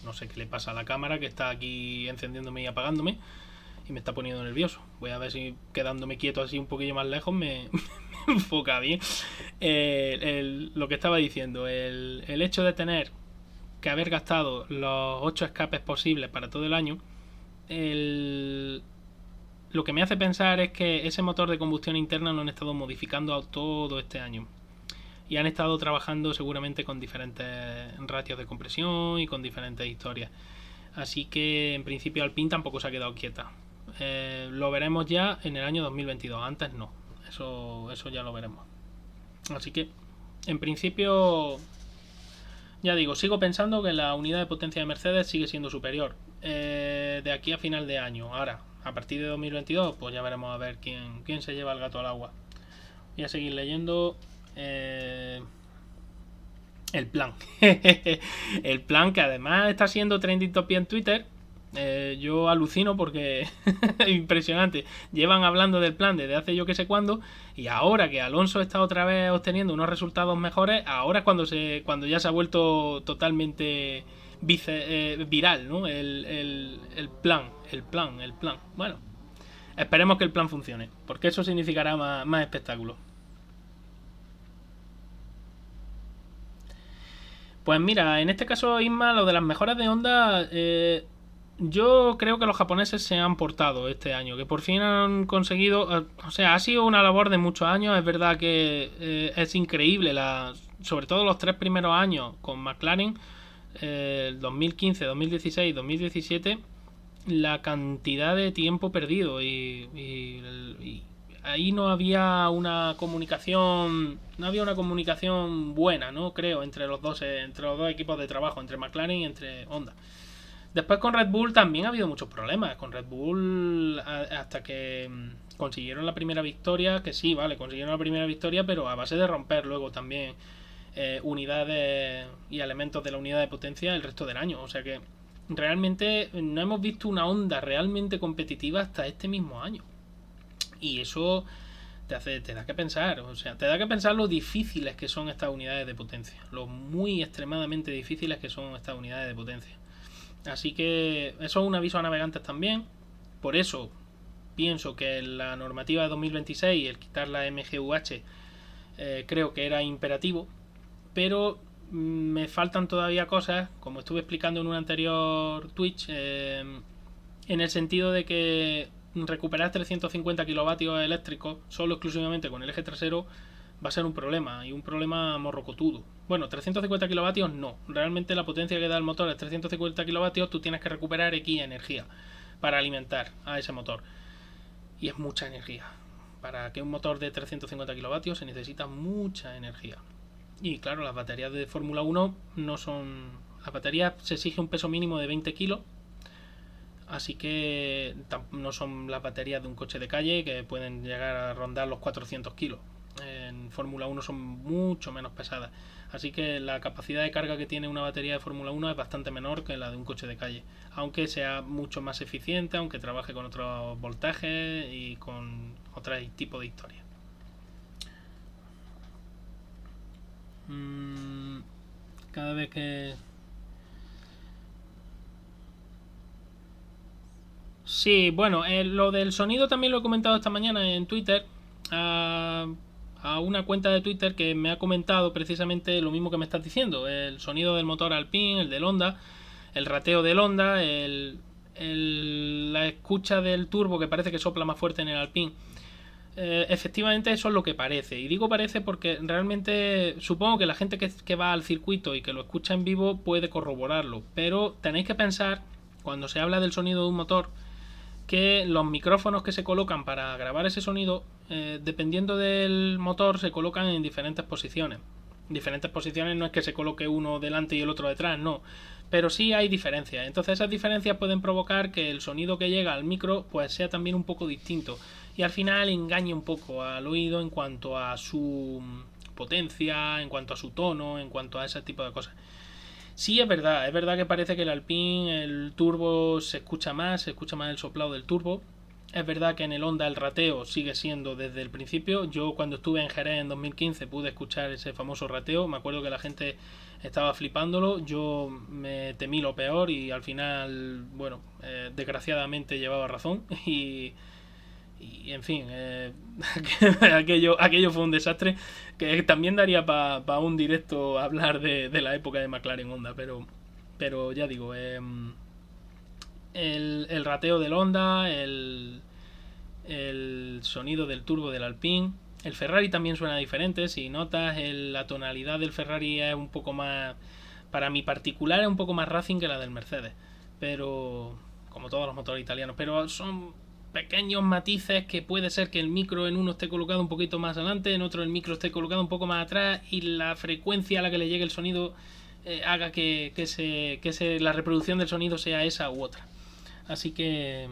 no sé qué le pasa a la cámara, que está aquí encendiéndome y apagándome y me está poniendo nervioso. Voy a ver si quedándome quieto así un poquillo más lejos me enfoca bien. Lo que estaba diciendo, el hecho de tener que haber gastado los 8 escapes posibles para todo el año, lo que me hace pensar es que ese motor de combustión interna lo han estado modificando todo este año. Y han estado trabajando seguramente con diferentes ratios de compresión y con diferentes historias. Así que en principio Alpine tampoco se ha quedado quieta. Lo veremos ya en el año 2022, antes no. Eso ya lo veremos. Así que en principio, ya digo, sigo pensando que la unidad de potencia de Mercedes sigue siendo superior de aquí a final de año. Ahora, a partir de 2022, pues ya veremos a ver quién se lleva el gato al agua. Voy a seguir leyendo. El plan. El plan que además está siendo trending topic en Twitter. Yo alucino porque es impresionante. Llevan hablando del plan desde hace yo que sé cuándo, y ahora que Alonso está otra vez obteniendo unos resultados mejores, ahora es cuando ya se ha vuelto totalmente viral, ¿no? El plan. Bueno, esperemos que el plan funcione, porque eso significará más espectáculo. Pues mira, en este caso, Isma, lo de las mejoras de Honda, yo creo que los japoneses se han portado este año, que por fin han conseguido, o sea, ha sido una labor de muchos años. Es verdad que es increíble, sobre todo los 3 primeros años con McLaren, el 2015, 2016, 2017, la cantidad de tiempo perdido y ahí no había una comunicación buena, no creo, entre los dos equipos de trabajo, entre McLaren y entre Honda. Después con Red Bull también ha habido muchos problemas. Con Red Bull hasta que consiguieron la primera victoria, que sí, vale, consiguieron la primera victoria, pero a base de romper luego también unidades y elementos de la unidad de potencia el resto del año. O sea que realmente no hemos visto una onda realmente competitiva hasta este mismo año. Y eso te da que pensar, o sea, te da que pensar lo difíciles que son estas unidades de potencia, lo muy extremadamente difíciles que son estas unidades de potencia. Así que eso es un aviso a navegantes también. Por eso pienso que la normativa de 2026, el quitar la MGUH, creo que era imperativo, pero me faltan todavía cosas, como estuve explicando en un anterior Twitch, en el sentido de que recuperar 350 kilovatios eléctricos solo exclusivamente con el eje trasero va a ser un problema, y un problema morrocotudo. Bueno, 350 kilovatios no, realmente la potencia que da el motor es 350 kilovatios, tú tienes que recuperar X energía para alimentar a ese motor, y es mucha energía. Para que un motor de 350 kilovatios se necesita mucha energía. Y claro, las baterías de Fórmula 1 no son... Las baterías se exige un peso mínimo de 20 kilos, así que no son las baterías de un coche de calle que pueden llegar a rondar los 400 kilos. En Fórmula 1 son mucho menos pesadas, así que la capacidad de carga que tiene una batería de Fórmula 1 es bastante menor que la de un coche de calle, aunque sea mucho más eficiente, aunque trabaje con otros voltajes y con otro tipo de historia. Cada vez que... Sí, bueno, lo del sonido también lo he comentado esta mañana en Twitter. A una cuenta de Twitter que me ha comentado precisamente lo mismo que me estás diciendo. El sonido del motor Alpine, el del Honda, el rateo del Honda, la escucha del turbo que parece que sopla más fuerte en el Alpine. Efectivamente eso es lo que parece. Y digo parece porque realmente supongo que la gente que va al circuito y que lo escucha en vivo puede corroborarlo. Pero tenéis que pensar, cuando se habla del sonido de un motor, que los micrófonos que se colocan para grabar ese sonido, dependiendo del motor, se colocan en diferentes posiciones. Diferentes posiciones no es que se coloque uno delante y el otro detrás, no. Pero sí hay diferencias. Entonces esas diferencias pueden provocar que el sonido que llega al micro pues sea también un poco distinto. Y al final engañe un poco al oído en cuanto a su potencia, en cuanto a su tono, en cuanto a ese tipo de cosas. Sí, es verdad que parece que el Alpine, el turbo se escucha más el soplado del turbo. Es verdad que en el Honda el rateo sigue siendo desde el principio. Yo cuando estuve en Jerez en 2015 pude escuchar ese famoso rateo. Me acuerdo que la gente estaba flipándolo. Yo me temí lo peor y al final, bueno, desgraciadamente llevaba razón. Y en fin, aquello fue un desastre que también daría para un directo hablar de la época de McLaren Honda, pero ya digo, el rateo del Honda, el sonido del turbo del Alpine, el Ferrari también suena diferente. Si notas, la tonalidad del Ferrari es un poco más, para mi particular, es un poco más racing que la del Mercedes, pero como todos los motores italianos, pero son pequeños matices que puede ser que el micro en uno esté colocado un poquito más adelante, en otro el micro esté colocado un poco más atrás y la frecuencia a la que le llegue el sonido haga que la reproducción del sonido sea esa u otra. Así que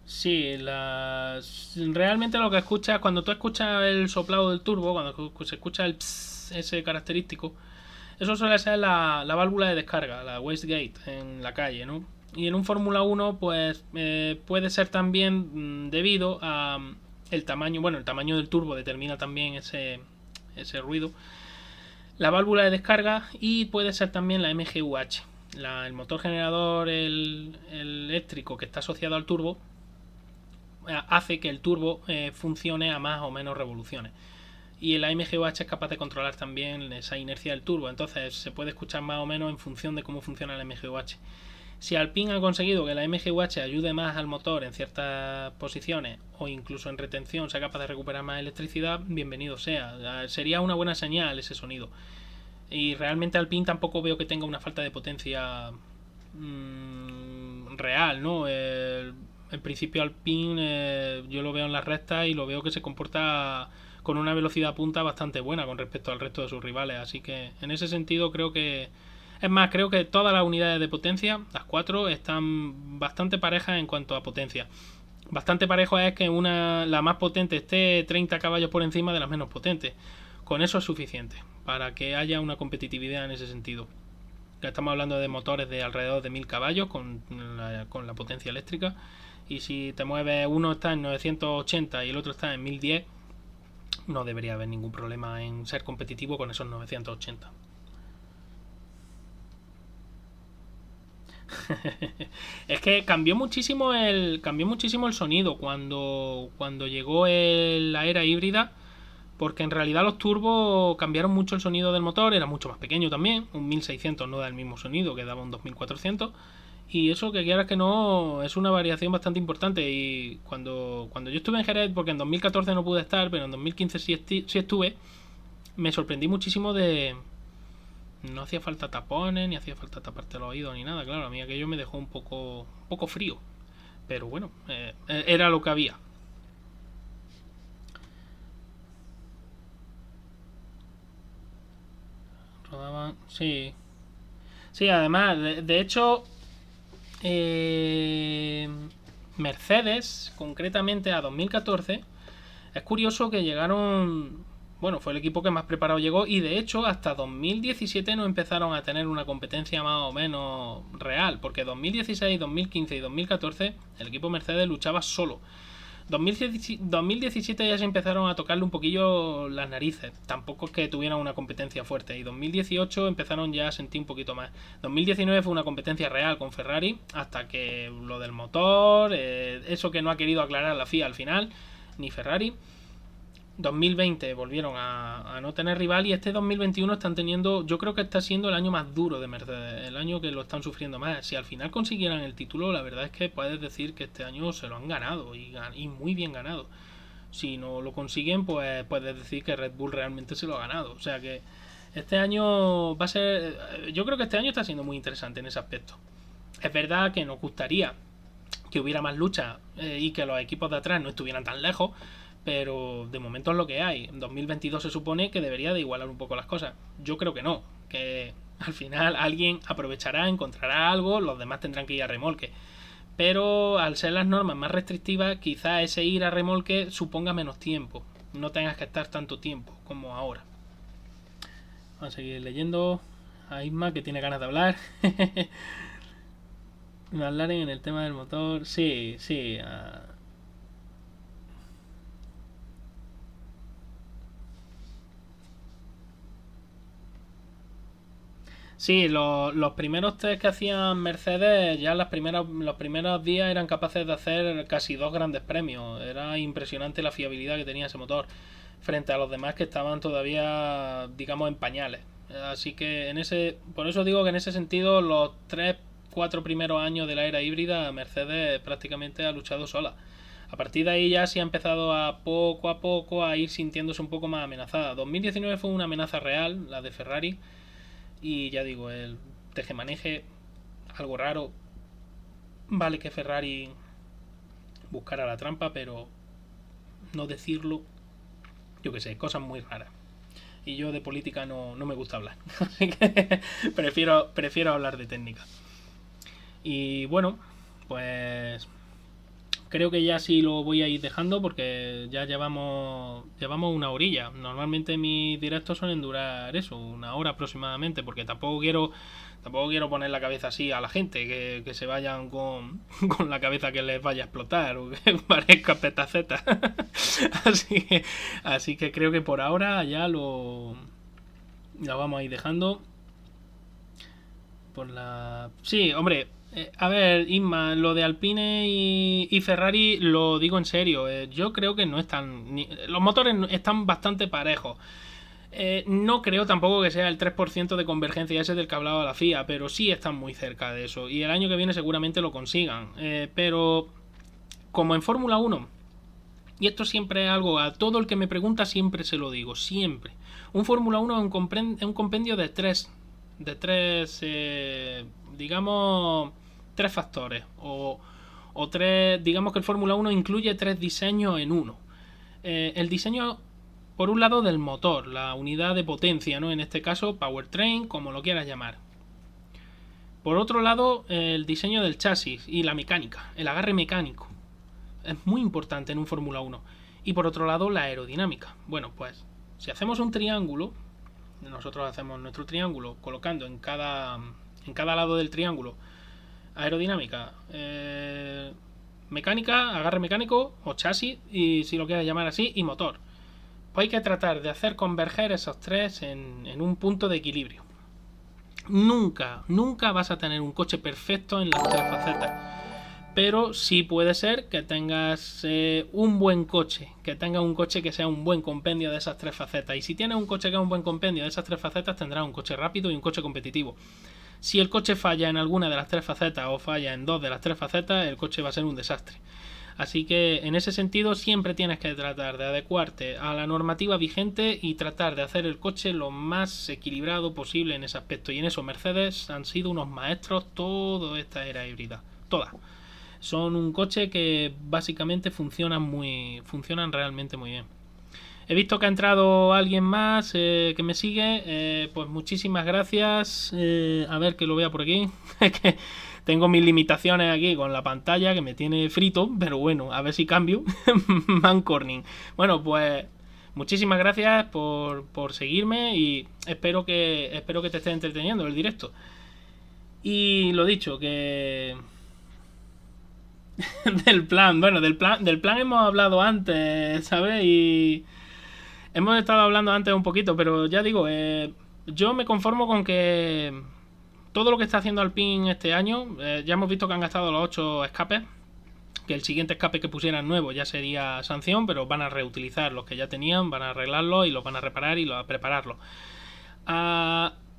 sí, realmente lo que escuchas, cuando tú escuchas el soplado del turbo, cuando se escucha el pss, ese característico, eso suele ser la válvula de descarga, la wastegate en la calle, ¿no? Y en un Fórmula 1 pues puede ser también debido a el tamaño, bueno, el tamaño del turbo determina también ese ruido, la válvula de descarga, y puede ser también la MGUH, el motor generador el eléctrico que está asociado al turbo hace que el turbo funcione a más o menos revoluciones. Y el MGUH es capaz de controlar también esa inercia del turbo, entonces se puede escuchar más o menos en función de cómo funciona el MGUH. Si Alpine ha conseguido que la MGUH ayude más al motor en ciertas posiciones o incluso en retención sea capaz de recuperar más electricidad, bienvenido sea. Sería una buena señal ese sonido. Y realmente Alpine tampoco veo que tenga una falta de potencia real, ¿no? en principio Alpine yo lo veo en las rectas y lo veo que se comporta con una velocidad punta bastante buena con respecto al resto de sus rivales. Así que en ese sentido creo que... Es más, creo que todas las unidades de potencia, las cuatro, están bastante parejas en cuanto a potencia. Bastante parejo es que la más potente esté 30 caballos por encima de las menos potentes. Con eso es suficiente para que haya una competitividad en ese sentido. Ya estamos hablando de motores de alrededor de 1000 caballos con la potencia eléctrica. Y si te mueves, uno está en 980 y el otro está en 1010, no debería haber ningún problema en ser competitivo con esos 980. Es que cambió muchísimo el sonido cuando llegó la era híbrida, porque en realidad los turbos cambiaron mucho el sonido del motor, era mucho más pequeño también, un 1600 no da el mismo sonido que daba un 2400, y eso que quieras que no es una variación bastante importante. Y cuando yo estuve en Jerez, porque en 2014 no pude estar, pero en 2015 sí estuve, me sorprendí muchísimo de... No hacía falta tapones, ni hacía falta taparte los oídos, ni nada. Claro, a mí aquello me dejó un poco frío. Pero bueno, era lo que había. Rodaban, sí. Sí, además, de hecho, eh, Mercedes, concretamente a 2014, es curioso que llegaron... Bueno, fue el equipo que más preparado llegó y de hecho hasta 2017 no empezaron a tener una competencia más o menos real, porque 2016, 2015 y 2014 el equipo Mercedes luchaba solo. 2017 ya se empezaron a tocarle un poquillo las narices, tampoco es que tuvieran una competencia fuerte, y 2018 empezaron ya a sentir un poquito más. 2019 fue una competencia real con Ferrari, hasta que lo del motor, eso que no ha querido aclarar la FIA al final, ni Ferrari. 2020 volvieron a no tener rival y este 2021 están teniendo, yo creo que está siendo el año más duro de Mercedes, el año que lo están sufriendo más. Si al final consiguieran el título, la verdad es que puedes decir que este año se lo han ganado y muy bien ganado. Si no lo consiguen, pues puedes decir que Red Bull realmente se lo ha ganado. O sea que este año va a ser, yo creo que este año está siendo muy interesante en ese aspecto. Es verdad que nos gustaría que hubiera más lucha y que los equipos de atrás no estuvieran tan lejos, pero de momento es lo que hay. En 2022 se supone que debería de igualar un poco las cosas. Yo creo que no, que al final alguien aprovechará, encontrará algo, los demás tendrán que ir a remolque. Pero al ser las normas más restrictivas, quizá ese ir a remolque suponga menos tiempo. No tengas que estar tanto tiempo como ahora. Vamos a seguir leyendo a Isma, que tiene ganas de hablar. McLaren en el tema del motor. Sí, sí. Sí, los primeros test que hacían Mercedes, ya los primeros días eran capaces de hacer casi dos grandes premios. Era impresionante la fiabilidad que tenía ese motor frente a los demás que estaban todavía, digamos, en pañales. Así que por eso digo que en ese sentido, los 3 4 primeros años de la era híbrida, Mercedes prácticamente ha luchado sola. A partir de ahí ya sí ha empezado a poco a ir sintiéndose un poco más amenazada. 2019 fue una amenaza real, la de Ferrari, y ya digo, el tejemaneje, algo raro. Vale que Ferrari buscara la trampa, pero no decirlo, yo que sé, cosas muy raras. Y yo de política no me gusta hablar. Así que prefiero hablar de técnica. Y bueno, pues creo que ya sí lo voy a ir dejando porque ya llevamos una horilla. Normalmente mis directos suelen durar eso, una hora aproximadamente, porque tampoco quiero poner la cabeza así a la gente, que se vayan con la cabeza que les vaya a explotar o que parezca petaceta. así que creo que por ahora ya lo vamos a ir dejando. Sí, hombre, a ver, Isma, lo de Alpine y Ferrari lo digo en serio. Yo creo que no están... los motores están bastante parejos. No creo tampoco que sea el 3% de convergencia ese del que hablaba la FIA, pero sí están muy cerca de eso. Y el año que viene seguramente lo consigan. Pero como en Fórmula 1, y esto siempre es algo, a todo el que me pregunta siempre se lo digo, siempre. Un Fórmula 1 es un compendio de tres, digamos, tres factores. O o tres, digamos que el Fórmula 1 incluye tres diseños en uno. El diseño, por un lado, del motor, la unidad de potencia, ¿no? En este caso, powertrain, como lo quieras llamar. Por otro lado, el diseño del chasis y la mecánica, el agarre mecánico. Es muy importante en un Fórmula 1. Y por otro lado, la aerodinámica. Bueno, pues, si hacemos un triángulo, nosotros hacemos nuestro triángulo colocando en cada lado del triángulo aerodinámica, mecánica, agarre mecánico o chasis, y si lo quieres llamar así, y motor. Pues hay que tratar de hacer converger esos tres en un punto de equilibrio. Nunca vas a tener un coche perfecto en las tres facetas, pero sí puede ser que tengas un buen coche, que tengas un coche que sea un buen compendio de esas tres facetas. Y si tienes un coche que es un buen compendio de esas tres facetas, tendrás un coche rápido y un coche competitivo. Si el coche falla en alguna de las tres facetas o falla en dos de las tres facetas, el coche va a ser un desastre. Así que en ese sentido siempre tienes que tratar de adecuarte a la normativa vigente y tratar de hacer el coche lo más equilibrado posible en ese aspecto. Y en eso Mercedes han sido unos maestros toda esta era híbrida. Todas. Son un coche que básicamente funcionan realmente muy bien. He visto que ha entrado alguien más que me sigue. Pues muchísimas gracias. A ver que lo vea por aquí. Que tengo mis limitaciones aquí con la pantalla que me tiene frito. Pero bueno, a ver si cambio. Man Corning. Bueno, pues muchísimas gracias por seguirme. Y espero que te esté entreteniendo el directo. Y lo dicho, que... del plan. Bueno, del plan hemos hablado antes, ¿sabes? Y... hemos estado hablando antes un poquito, pero ya digo, yo me conformo con que todo lo que está haciendo Alpine este año, ya hemos visto que han gastado los 8 escapes, que el siguiente escape que pusieran nuevo ya sería sanción, pero van a reutilizar los que ya tenían, van a arreglarlos y los van a reparar y a prepararlos.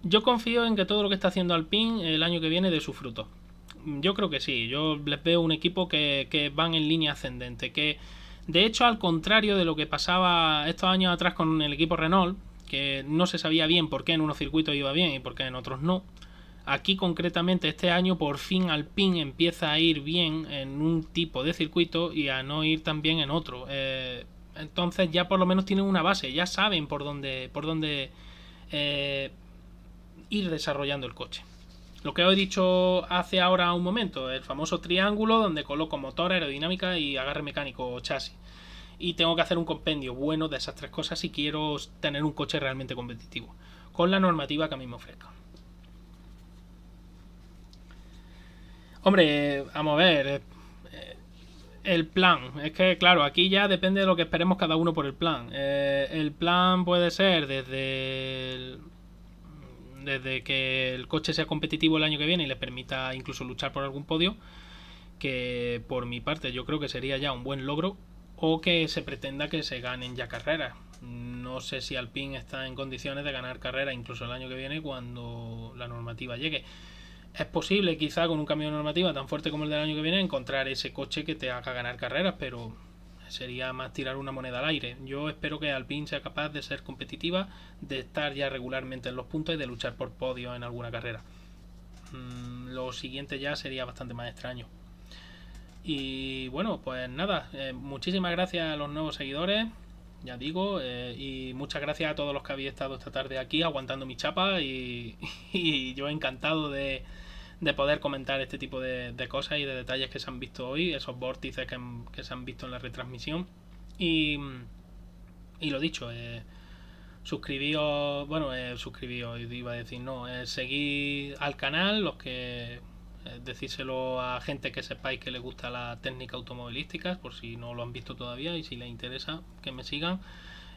Yo confío en que todo lo que está haciendo Alpine el año que viene dé su fruto. Yo creo que sí, yo les veo un equipo que van en línea ascendente, que... de hecho, al contrario de lo que pasaba estos años atrás con el equipo Renault, que no se sabía bien por qué en unos circuitos iba bien y por qué en otros no, aquí concretamente este año por fin Alpine empieza a ir bien en un tipo de circuito y a no ir tan bien en otro. Entonces ya por lo menos tienen una base, ya saben por dónde ir desarrollando el coche. Lo que os he dicho hace ahora un momento, el famoso triángulo donde coloco motor, aerodinámica y agarre mecánico o chasis. Y tengo que hacer un compendio bueno de esas tres cosas si quiero tener un coche realmente competitivo, con la normativa que a mí me ofrezca. Hombre, vamos a ver, el plan. Es que, claro, aquí ya depende de lo que esperemos cada uno por el plan. El plan puede ser desde que el coche sea competitivo el año que viene y le permita incluso luchar por algún podio, que por mi parte yo creo que sería ya un buen logro, o que se pretenda que se ganen ya carreras. No sé si Alpine está en condiciones de ganar carreras incluso el año que viene cuando la normativa llegue. Es posible quizá con un cambio de normativa tan fuerte como el del año que viene encontrar ese coche que te haga ganar carreras, pero sería más tirar una moneda al aire. Yo espero que Alpine sea capaz de ser competitiva, de estar ya regularmente en los puntos y de luchar por podio en alguna carrera. Lo siguiente ya sería bastante más extraño. Y bueno, pues nada, muchísimas gracias a los nuevos seguidores, ya digo, y muchas gracias a todos los que habéis estado esta tarde aquí aguantando mi chapa y yo encantado de poder comentar este tipo de cosas y de detalles que se han visto hoy, esos vórtices que se han visto en la retransmisión. Y lo dicho, suscribíos, iba a decir, no, seguid al canal, los que decírselo a gente que sepáis que les gusta la técnica automovilística, por si no lo han visto todavía y si les interesa que me sigan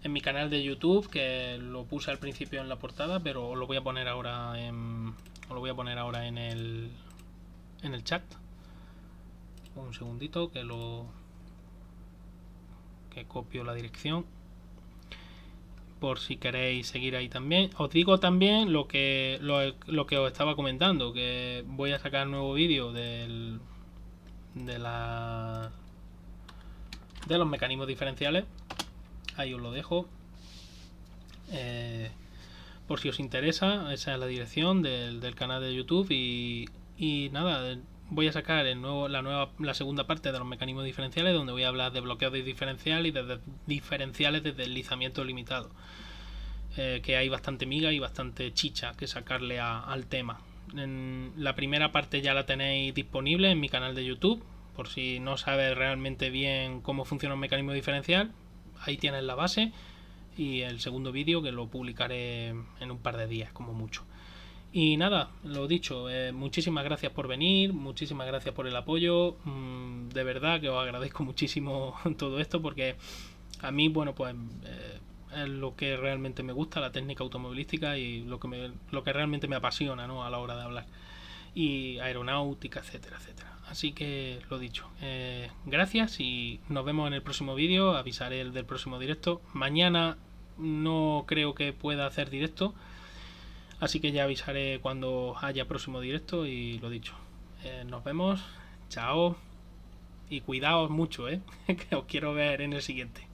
en mi canal de YouTube, que lo puse al principio en la portada, pero os lo voy a poner ahora en el chat. Un segundito que copio la dirección por si queréis seguir ahí también. Os digo también lo que os estaba comentando, que voy a sacar nuevo vídeo de los mecanismos diferenciales. Ahí os lo dejo. Por si os interesa, esa es la dirección del canal de YouTube. Y nada, voy a sacar la segunda parte de los mecanismos diferenciales, donde voy a hablar de bloqueo de diferencial y de diferenciales de deslizamiento limitado. Que hay bastante miga y bastante chicha que sacarle al tema. En la primera parte ya la tenéis disponible en mi canal de YouTube, por si no sabes realmente bien cómo funciona un mecanismo diferencial. Ahí tienes la base, y el segundo vídeo que lo publicaré en un par de días como mucho. Y nada, lo dicho, muchísimas gracias por venir, muchísimas gracias por el apoyo, de verdad que os agradezco muchísimo todo esto, porque a mí, bueno, pues es lo que realmente me gusta, la técnica automovilística, y lo que realmente me apasiona, ¿no?, a la hora de hablar, y aeronáutica, etcétera, etcétera. Así que lo dicho, gracias y nos vemos en el próximo vídeo. Avisaré el del próximo directo. Mañana no creo que pueda hacer directo, así que ya avisaré cuando haya próximo directo. Y lo dicho, nos vemos, chao, y cuidaos mucho, que os quiero ver en el siguiente.